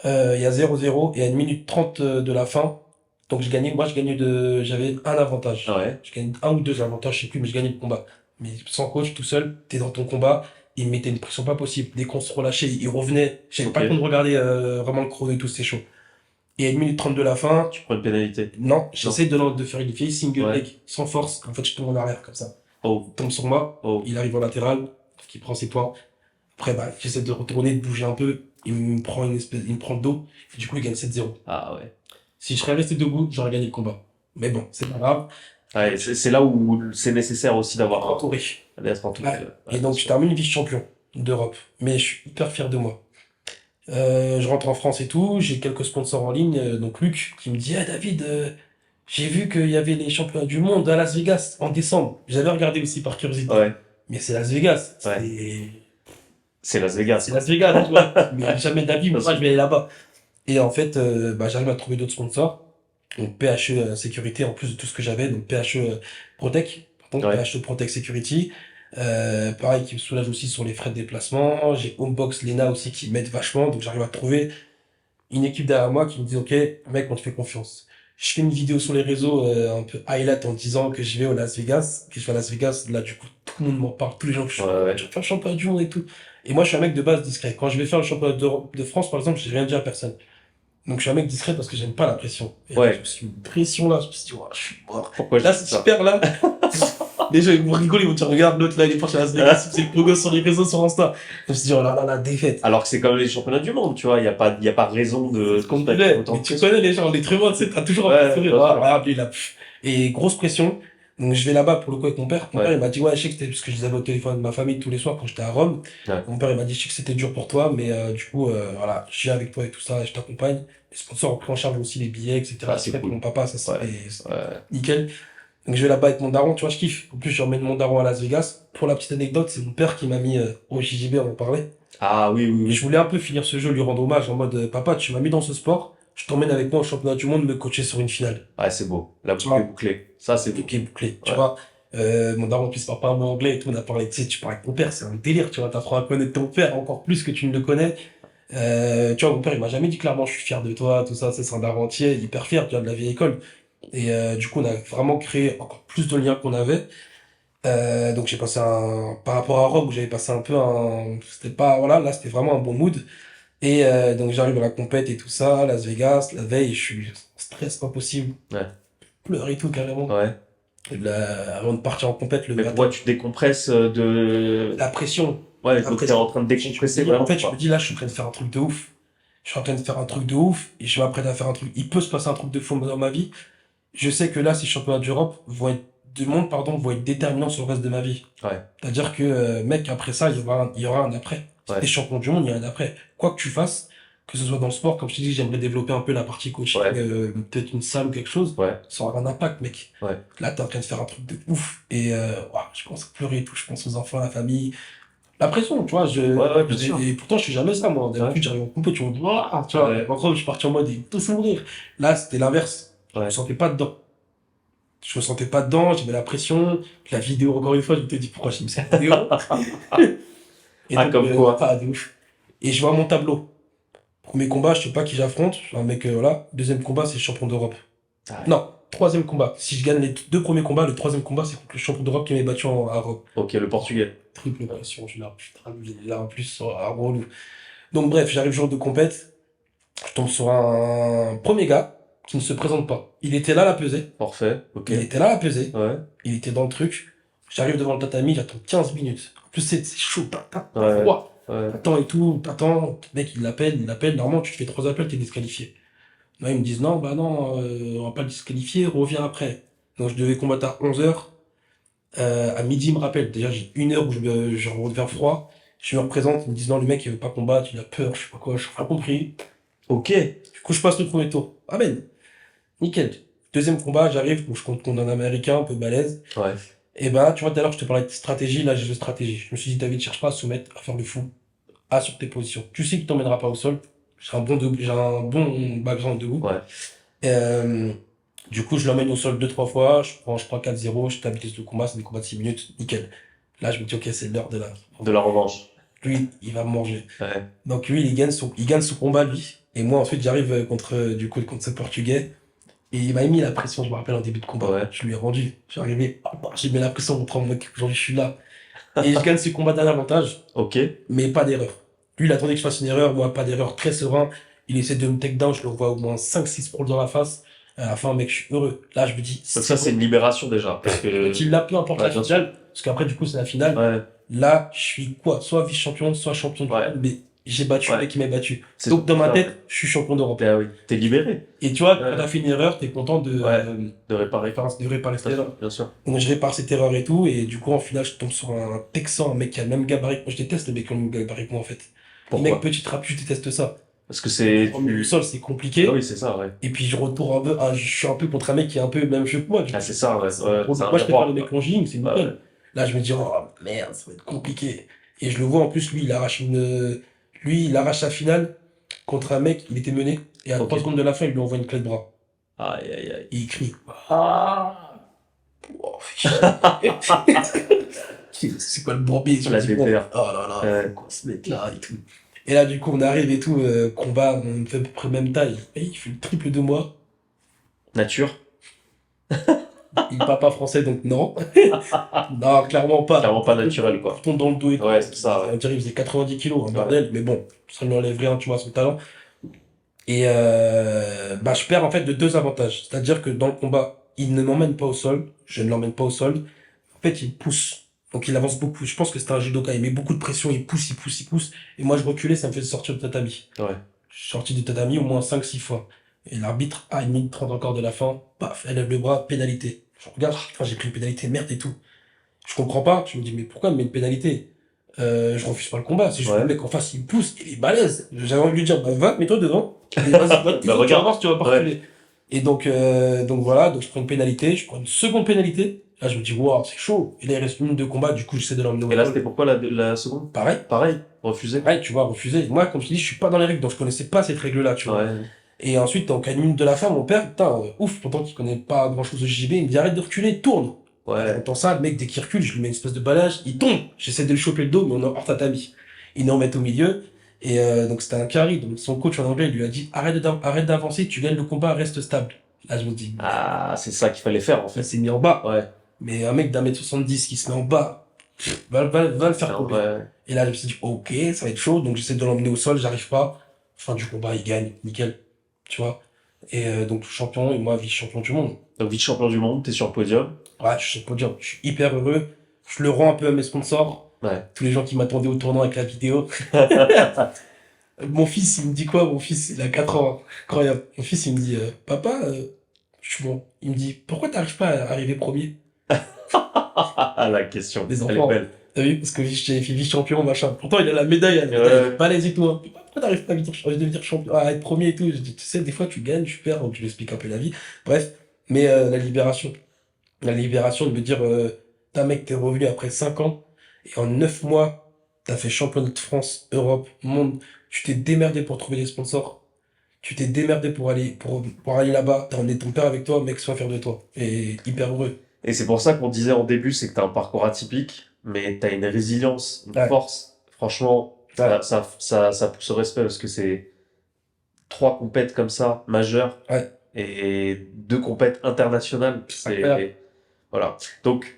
Il y a 0-0, et à 1 minute 30 de la fin, Donc j'avais un avantage. Ouais. Je gagnais un ou deux avantages, je sais plus, mais je gagnais le combat. Mais sans coach, tout seul, t'es dans ton combat, il me mettait une pression pas possible. Dès qu'on se relâchait, il revenait. J'avais Ok. pas le temps de regarder vraiment le chrono et tout, c'était chaud. Et à 1 minute 30 de la fin, Tu prends une pénalité. non, Non. j'essaie de faire une vieille single Ouais. leg, sans force. En fait, je tombe en arrière comme ça. Oh. Il tombe sur moi, Oh. il arrive en latéral, qui prend ses points. Après, bah, j'essaie de retourner, de bouger un peu. Il me prend le dos. Et du coup, il gagne 7-0. Ah ouais. Si je serais resté debout, j'aurais gagné le combat. Mais bon, c'est pas grave. Ouais, c'est là où c'est nécessaire aussi d'avoir Entouré. d'être entouré. Ouais. Ouais, Et donc, je termine vice-champion d'Europe. Mais je suis hyper fier de moi. Je rentre en France et tout. J'ai quelques sponsors en ligne. Donc, Luc, qui me dit, ah, David, j'ai vu qu'il y avait les championnats du monde à Las Vegas en décembre. J'avais regardé aussi par curiosité. ouais. Mais c'est Las Vegas. Ouais. C'est Las Vegas. C'est Las Vegas, tu vois. Mais jamais d'avis, moi, je vais aller là-bas. Et en fait, bah, j'arrive à trouver d'autres sponsors. Donc PHE Sécurité, en plus de tout ce que j'avais. Donc PHE Protec, pardon, Ouais. PHE Protec Security. Pareil, qui me soulage aussi sur les frais de déplacement. J'ai Homebox Lena aussi qui m'aide vachement. Donc j'arrive à trouver une équipe derrière moi qui me dit, OK, mec, on te fait confiance. Je fais une vidéo sur les réseaux, un peu highlight en disant que je vais au Las Vegas, que je vais à Las Vegas. Là, du coup, tout le monde m'en parle, tous les gens que je Ouais, ouais. vais faire le championnat du monde et tout. Et moi, je suis un mec de base discret. Quand je vais faire le championnat de France, par exemple, j'ai rien dit à personne. Donc, je suis un mec discret parce que j'aime pas la pression. Et là, Ouais. je me suis mis une pression là, je me suis dit, ouais, je suis mort. Pourquoi Là, je dis c'est ça? super là. Les gens, ils vont rigoler, ils vont dire, regarde, l'autre là, il est parti à Las Vegas, c'est le beau gosse sur les réseaux, sur Insta. Je me suis dit, oh là là, la défaite. Alors que c'est comme les championnats du monde, tu vois, il y a pas raison de Ce qu'on mettre voulait. autant Mais de tu pression. connais les gens, les très bons, tu sais, t'as toujours un Ouais, petit sourire. bien Ah, sûr. regarde, lui, là. Et grosse pression. Donc, je vais là-bas pour le coup avec mon père. Mon Ouais. père, il m'a dit, ouais, je sais que c'était, parce que je les avais au téléphone de ma famille tous les soirs quand j'étais à Rome. Ouais. Mon père, il m'a dit, je sais que c'était dur pour toi, mais du coup, voilà, je viens avec toi et tout ça, et je t'accompagne. Les sponsors ont pris en charge aussi les billets, etc. Ah, C'est c'est fait pour cool. mon papa, ça, Ouais. c'était Ouais. nickel. Donc, je vais là-bas avec mon daron, tu vois, je kiffe. En plus, j'emmène mon daron à Las Vegas. Pour la petite anecdote, c'est mon père qui m'a mis au JJB, on en parlait. Ah oui, oui, Et oui. je voulais un peu finir ce jeu, lui rendre hommage en mode, papa, tu m'as mis dans ce sport, je t'emmène avec moi au championnat du monde me coacher sur une finale. Ouais, c'est beau. La Tu boucle est vois, bouclée. Ça, c'est les beau. pieds bouclés, tu Ouais. vois. Mon daron, en plus, parle pas un mot anglais et tout, on a parlé, tu sais, tu parles avec ton père, c'est un délire, tu vois, t'apprends à connaître ton père encore plus que tu ne le connais. Tu vois, mon père, il m'a jamais dit clairement, je suis fier de toi, tout ça, c'est un daron entier, hyper fier, tu vois, de la vieille école. Et du coup, on a vraiment créé encore plus de liens qu'on avait. Donc j'ai passé par rapport à Rome où j'avais passé un peu c'était pas, voilà, là c'était vraiment un bon mood. Et donc j'arrive à la compète et tout ça, Las Vegas, la veille, je suis en stress pas possible, Ouais. pleurer et tout carrément. Ouais. Et avant de partir en compète le Mais matin, pourquoi tu décompresses de... la pression, Ouais, la donc t'es pression. en train de décompresser En vraiment, fait, je me quoi. dis là, je suis en train de faire un truc de ouf. Je suis en train de faire un truc de ouf et je m'apprête à faire un truc. Il peut se passer un truc de fou dans ma vie. Je sais que là, ces championnats d'Europe du monde, pardon, vont être déterminants sur le reste de ma vie. Ouais. C'est-à-dire que, mec, après ça, il y aura un après. Si Ouais. t'es champion du monde, il y a un après. Quoi que tu fasses, que ce soit dans le sport, comme je t'ai dit, j'aimerais développer un peu la partie coaching, Ouais. peut-être une salle ou quelque chose. Ouais. Ça aura un impact, mec. Ouais. Là, t'es en train de faire un truc de ouf. Et, ouah, je commence à pleurer et tout. Je pense aux enfants, à la famille. La pression, tu vois, Ouais, bien sûr. et pourtant, je suis jamais ça, moi. D'habitude, j'arrive en compétition, tu me dis, ouah, tu vois. Ouais. En gros, je suis parti en mode, ils vont tous mourir. Là, c'était l'inverse. Je Ouais. me sentais pas dedans. Je me sentais pas dedans, j'avais la pression. La vidéo, encore une fois, je me suis dit pourquoi j'ai mis cette vidéo. Et Ah, donc, comme quoi. pas de ouf. Et je vois mon tableau. Premier combat, je sais pas qui j'affronte. Je suis un mec, voilà. Deuxième combat, c'est le champion d'Europe. Ah ouais. Non, troisième combat. Si je gagne les deux premiers combats, le troisième combat, c'est contre le champion d'Europe qui m'est battu à Rome. Ok, le portugais. Triple pression, je suis là, putain, lui, il est là en plus, à relou. Donc bref, j'arrive jour de compète. Je tombe sur un premier gars qui ne se présente pas. Il était là à la pesée. Parfait. Ok. Il était là à la pesée. Ouais. Il était dans le truc. J'arrive devant le tatami, j'attends 15 minutes. En plus, c'est chaud, t'as Ouais. froid. Ouais. T'attends et tout, t'attends. Le mec, il l'appelle. Normalement, tu te fais 3 appels, t'es disqualifié. Là, ils me disent, non, bah non, on va pas le disqualifier, reviens après. Donc, je devais combattre à 11h. À midi, il me rappelle. Déjà, j'ai 1 heure où je reviens froid. Je me représente, ils me disent, non, le mec, il veut pas combattre, il a peur, je sais pas quoi, je n'ai pas compris. Ok. Du coup, je passe le premier tour. Amen. Nickel. Deuxième combat, j'arrive, donc je compte contre un américain un peu balèze. Ouais. Et ben, tu vois, tout à l'heure, je te parlais de stratégie, là, j'ai de stratégie. Je me suis dit, David, cherche pas à soumettre, à faire le fou. Assure tes positions. Tu sais qu'il t'emmènera pas au sol. J'ai un bon background debout. Ouais. Du coup, je l'emmène au sol 2-3 fois, je prends 4-0, je stabilise le combat, c'est des combats de 6 minutes, nickel. Là, je me dis, ok, c'est l'heure De la revanche. lui, il va me manger. Ouais. Donc lui, il gagne son combat, lui. Et moi, ensuite, j'arrive contre ce Portugais. Et il m'a mis la pression, je me rappelle, en début de combat. Ouais. Je lui ai rendu. Je suis arrivé, ah, bah, j'ai mis la pression en montrant moi qu'aujourd'hui je suis là. Et je gagne ce combat d'un avantage, Ok. mais pas d'erreur. Lui, il attendait que je fasse une erreur, moi, pas d'erreur, très serein. Il essaie de me take down, je le vois au moins 5-6 prolls dans la face. À la fin, mec, je suis heureux. Là, je me dis, Donc c'est ça, c'est bon. une libération déjà. Parce que. Donc, il l'a, peu importe Ouais, la bien sûr. finale. Parce qu'après, du coup, c'est la finale. Ouais. Là, je suis quoi? Soit vice-champion, soit champion du Ouais. monde, mais j'ai battu le Ouais. mec qui m'a battu. C'est Donc, dans ma ça. tête, je suis champion d'Europe. Ben oui. T'es libéré. Et tu vois, quand Ouais. t'as fait une erreur, t'es content Ouais. De réparer. de réparer cette Bien sûr. erreur. Bien sûr. Donc, je répare cette erreur et tout, et du coup, en finale, je tombe sur un Texan, un mec qui a le même gabarit que moi. Je déteste les mecs qui ont le même gabarit que moi, en fait. Les mecs Pourquoi? petits trapus, je déteste ça. Parce que c'est. Au milieu du sol, c'est Ah compliqué. oui, c'est ça, ouais. Et puis, je retourne un peu, je suis un peu contre un mec qui est un peu même jeu que moi. Ah, c'est ça, ouais. C'est Ouais. trop- C'est un Moi, je préfère miroir, les mecs quoi. longiligne, c'est Ouais, nickel. ouais. Là, je me dis, oh merde, ça va être compliqué. Et je le vois en plus, lui, il arrache la finale contre un mec, il était mené. Et à Ok. 3 secondes de la fin, il lui envoie une clé de bras. Aïe, aïe, aïe. Et il crie. Ah! Oh, c'est quoi le bourbier? Je me La dis, bon, déterre. oh là là, Ouais. quoi ce mec-là et tout. Et là, du coup, on arrive et tout, combat, on fait à peu près même taille. Et il fait le triple de moi. Nature. Il parle pas français, donc non. Non, clairement pas. Clairement pas naturel, quoi. Il tombe dans le dos et tout. Ouais, c'est ça, ouais. On dirait qu'il faisait 90 kilos, un Ouais. bordel. Mais bon, ça ne lui enlève rien, tu vois, son talent. Et bah, je perds en fait de 2 avantages. C'est-à-dire que dans le combat, il ne m'emmène pas au sol. Je ne l'emmène pas au sol. En fait, il pousse. Donc il avance beaucoup. Je pense que c'était un judoka. Il met beaucoup de pression. Il pousse, il pousse, il pousse. Et moi, je reculais, ça me faisait sortir du tatami. Ouais. Je suis sorti du tatami au moins 5-6 fois. Et l'arbitre, à 1 minute 30 encore de la fin, paf, elle lève le bras, pénalité. Je regarde, enfin, j'ai pris une pénalité, merde et tout. Je comprends pas. Je me dis, mais pourquoi me met une pénalité? Je refuse pas le combat. C'est juste Ouais. le mec en face, il me pousse, il est balèze. J'avais envie de lui dire, bah, va, mets-toi devant. Et vas-y, va, Bah, tu vas regarde. voir si tu vas pas Ouais. reculer. Et donc voilà, donc je prends une pénalité, je prends une seconde pénalité. Là, je me dis, waouh, c'est chaud. Et là, il reste 1 minute de combat, du coup, j'essaie de l'emmener au Et là, sol. c'était pourquoi la seconde? Pareil, Pareil. Refusé. pareil, tu vois, refusé. Moi, comme je te dis, je suis pas dans les règles, donc je connaissais pas cette règle-là, tu vois. Ouais. Et ensuite, donc, à 1 minute de la fin, mon père, putain, ouf, pourtant qu'il connaît pas grand-chose de JB, il me dit, arrête de reculer, tourne. Ouais. J'entends ça, le mec, dès qu'il recule, je lui mets une espèce de balage, il tombe. J'essaie de lui choper le dos, mais on est hors tatami. Il nous remet au milieu. Et donc, c'était un carry. Donc, son coach en anglais, il lui a dit, arrête d'avancer, tu gagnes le combat, reste stable. Là, je me dis, Ah, c'est ça qu'il fallait faire, en il fait. s'est mis en bas. Ouais. Mais un mec d'1m70 qui se met en bas, va le faire tomber. Ouais. Et là, je me suis dit, ok, ça va être chaud. Donc, j'essaie de l'emmener au sol, j'arrive pas. Fin du combat, il gagne, nickel. Tu vois. Et donc, champion, et moi, vice-champion du monde. Donc, vice-champion du monde, t'es sur le podium. Ouais, je sais pas dire, je suis hyper heureux. Je le rends un peu à mes sponsors. Ouais. Tous les gens qui m'attendaient au tournant avec la vidéo. Mon fils, il me dit quoi? Mon fils, il a 4 ans. Incroyable. Mon fils, il me dit, papa, je suis bon. Il me dit, pourquoi t'arrives pas à arriver premier? Ah, la question. Les Elle est enfants. belle. T'as vu? Parce que j'ai fait vice-champion, machin. Pourtant, il a la médaille, Ouais. balèze et tout. Hein. Pourquoi t'arrives pas à devenir champion, à être premier et tout? Je dis, tu sais, des fois, tu gagnes, tu perds, donc je lui explique un peu la vie. Bref. Mais la libération. La libération de me dire, t'as mec, t'es revenu après 5 ans, et en 9 mois, t'as fait championnat de France, Europe, monde. Tu t'es démerdé pour trouver des sponsors. Tu t'es démerdé pour aller là-bas. T'as emmené ton père avec toi, mec, sois fier de toi. Et hyper heureux. Et c'est pour ça qu'on disait en début, c'est que t'as un parcours atypique, mais t'as une résilience, une Ouais. force. Franchement, Ouais. ça pousse au respect parce que c'est 3 compètes comme ça, majeures, Ouais. et 2 compètes internationales. Incroyable. Voilà. Donc,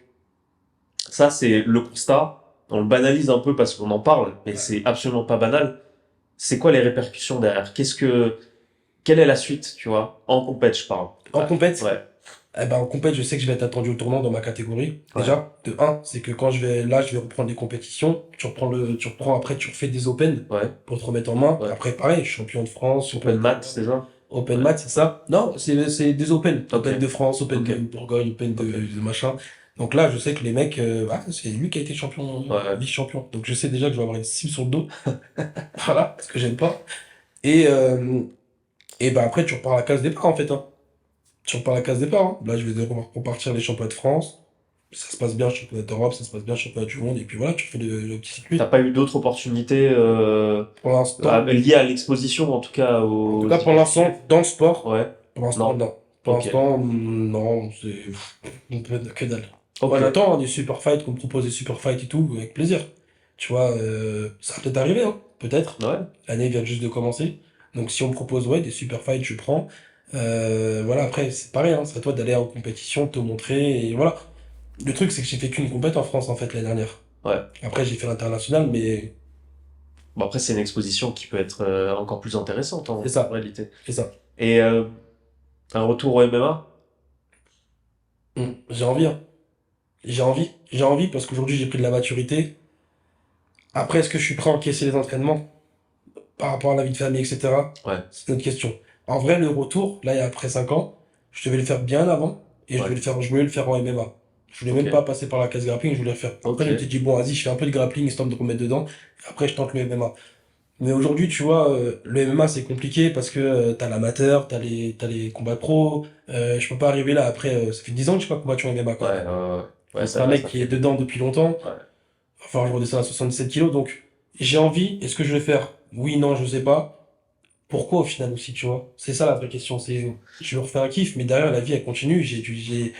ça, c'est le constat. On le banalise un peu parce qu'on en parle, mais c'est absolument pas banal. C'est quoi les répercussions derrière? Quelle est la suite, tu vois? En compète, je parle. En compète, Ouais. eh ben, en compète, je sais que je vais être attendu au tournant dans ma catégorie. Ouais. Déjà, de 1, c'est que quand je vais reprendre des compétitions. Après, tu refais des open Ouais. pour te remettre en main. Ouais. Après, pareil, champion de France, Open mat, c'est ça? Open Ouais. mat, c'est ça? Non, c'est des open. Ok. Open de France, open Ok. de Bourgogne, open Ok. de machin. Donc là, je sais que les mecs, c'est lui qui a été champion, Ouais. vice-champion. Donc je sais déjà que je vais avoir une cible sur le dos. Voilà, ce que j'aime pas. Et ben après, tu repars à la case départ, en fait, hein. Tu repars à la case départ, hein. Là, je vais devoir repartir les championnats de France. Ça se passe bien, championnat d'Europe, ça se passe bien, championnat du monde. Et puis voilà, tu fais le petit circuit. T'as pas eu d'autres opportunités Pour l'instant, liées à l'exposition, en tout cas, en tout cas, pour l'instant, dans le sport, Ouais. pour l'instant, Non. non. Pour Ok. l'instant, non, que dalle. Ok. On attend des super fights, qu'on me propose des super fights et tout, avec plaisir. Tu vois, ça va peut-être arriver, hein, peut-être. Ouais. L'année vient juste de commencer. Donc si on me propose, ouais, des super fights, je prends. Voilà, après, c'est pareil, hein, c'est à toi d'aller en compétition, de te montrer, et voilà. Le truc, c'est que j'ai fait qu'une compète en France, en fait, l'année dernière. Ouais. Après, j'ai fait l'international, mais Bon, après, c'est une exposition qui peut être encore plus intéressante c'est en ça, réalité. c'est ça. Et un retour au MMA? J'ai envie, hein. J'ai envie parce qu'aujourd'hui, j'ai pris de la maturité. Après, est-ce que je suis prêt à encaisser les entraînements par rapport à la vie de famille, etc. Ouais, C'est une autre question. En vrai, le retour, là, il y a après 5 ans, je devais le faire bien avant et ouais, je voulais le faire en MMA. Je voulais ok, même pas passer par la case grappling, je voulais le faire. Après, je ok. m'étais dit, bon, vas-y, je fais un peu de grappling histoire de me remettre dedans. Et après, je tente le MMA. Mais aujourd'hui, tu vois, le MMA, c'est compliqué parce que t'as l'amateur, t'as les combats pro. Je peux pas arriver là après. Ça fait 10 ans que je suis pas combattu en MMA Ouais, quand même. ouais, Donc, c'est un là, mec ça qui est fait. dedans depuis longtemps. Ouais, Il va falloir que je redescende à 77 kilos. Donc, j'ai envie. Est-ce que je vais faire? Oui, non, je sais pas. Pourquoi au final aussi, tu vois? C'est ça la vraie question. C'est, je veux refaire un kiff, mais derrière, la vie, elle continue. J'ai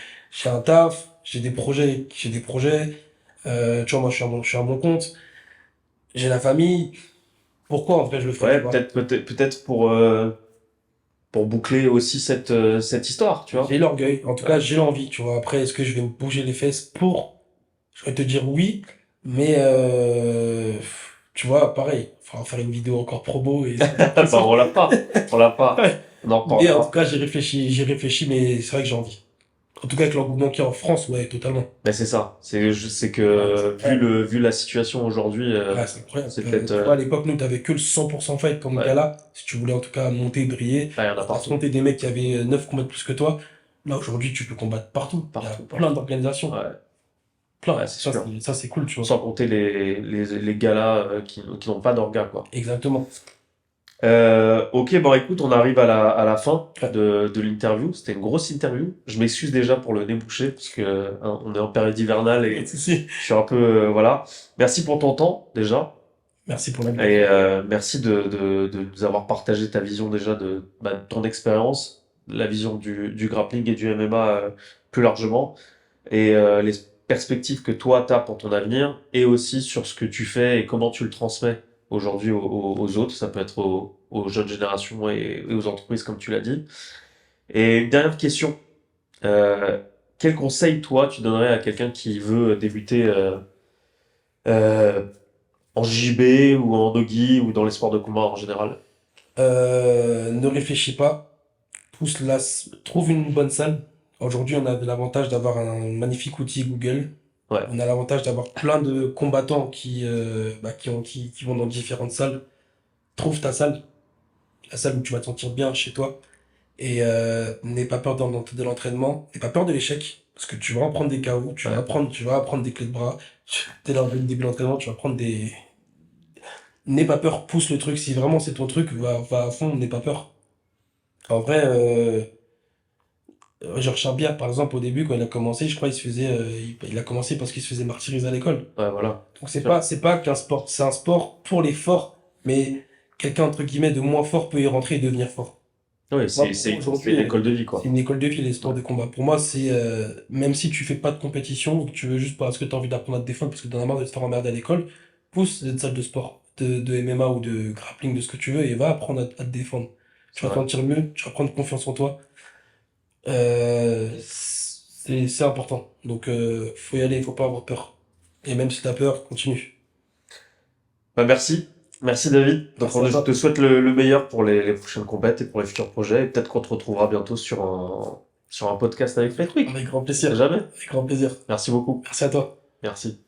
un taf, j'ai des projets. Tu vois, moi, je suis à mon compte. J'ai la famille. Pourquoi en vrai je le ferais, tu ouais, vois? peut-être pour boucler aussi cette histoire, tu J'ai vois. l'orgueil. En tout Ouais, cas, j'ai l'envie, tu vois. Après, est-ce que je vais me bouger les fesses pour? Je vais te dire oui, mais tu vois, pareil. Il faudra faire une vidéo encore promo et c'est bah intéressant. on l'a pas, on en Mais en tout reparlera. cas, j'ai réfléchi, mais c'est vrai que j'ai envie. En tout cas, avec l'engouement qu'il y a en France, ouais, totalement. Mais c'est ça, c'est Ouais, c'est que incroyable. vu la situation aujourd'hui, Ouais, c'est incroyable. c'est peut-être Tu vois, à l'époque, nous, t'avais que le 100% fight comme ouais, gala. Si tu voulais en tout cas monter, briller, là, il y en a partout, affronter des mecs qui avaient 9 combats de plus que toi. Là, aujourd'hui, tu peux combattre partout. Il y a partout, plein partout. d'organisations. Ouais, ouais, Plein. c'est sûr. Ça, c'est cool, tu vois. Sans compter les galas qui n'ont pas d'orgas, quoi. Exactement. Ok, bon, écoute, on arrive à la fin Ouais. de l'interview. C'était une grosse interview. Je m'excuse déjà pour le débouché, parce que hein, on est en période hivernale Pas de et souci. je suis un peu, voilà. Merci pour ton temps, déjà. Merci pour Et l'invitation. merci de nous avoir partagé ta vision déjà de ton expérience, la vision du grappling et du MMA plus largement, et les perspectives que toi t'as pour ton avenir, et aussi sur ce que tu fais et comment tu le transmets aujourd'hui aux autres. Ça peut être aux jeunes générations et aux entreprises, comme tu l'as dit. Et une dernière question. Euh, Quel conseil, toi, tu donnerais à quelqu'un qui veut débuter euh, en JB ou en Nogi ou dans les sports de combat en général? Ne réfléchis pas. Trouve une bonne salle. Aujourd'hui, on a l'avantage d'avoir un magnifique outil Google. Ouais, On a l'avantage d'avoir plein de combattants qui vont dans différentes salles. Trouve ta salle, la salle où tu vas te sentir bien chez toi. Et n'aie pas peur de l'entraînement, n'aie pas peur de l'échec. Parce que tu vas en prendre des KO, ouais, tu vas apprendre des clés de bras. Dès le début de l'entraînement, tu vas prendre des. N'aie pas peur, pousse le truc. Si vraiment c'est ton truc, va à fond, n'aie pas peur. En vrai, Georges Charbière, par exemple, au début, quand il a commencé, je crois, il a commencé parce qu'il se faisait martyriser à l'école. ouais, voilà. Donc Sûr. c'est pas qu'un sport, c'est un sport pour les forts, mais quelqu'un, entre guillemets, de moins fort peut y rentrer et devenir fort. Oui, Moi, pour moi, c'est aujourd'hui, une école de vie, c'est quoi. une école de vie, les sports Ouais, de combat. Pour moi, c'est, même si tu fais pas de compétition, ou que tu veux juste parce que tu as envie d'apprendre à te défendre, parce que t'en as marre de te faire emmerder à l'école, pousse cette salle de sport, de MMA ou de grappling, de ce que tu veux, et va apprendre à te défendre. Tu c'est vas te vrai. sentir mieux, tu vas prendre confiance en toi. C'est important. Donc, faut y aller, faut pas avoir peur. Et même si t'as peur, continue. Bah, merci. Merci, David. Donc, Merci à je te toi. souhaite le meilleur pour les prochaines compètes et pour les futurs projets. Et peut-être qu'on te retrouvera bientôt sur un podcast avec Fred Quick. Avec grand On sait plaisir. jamais. Avec grand plaisir. Merci beaucoup. Merci à toi. Merci.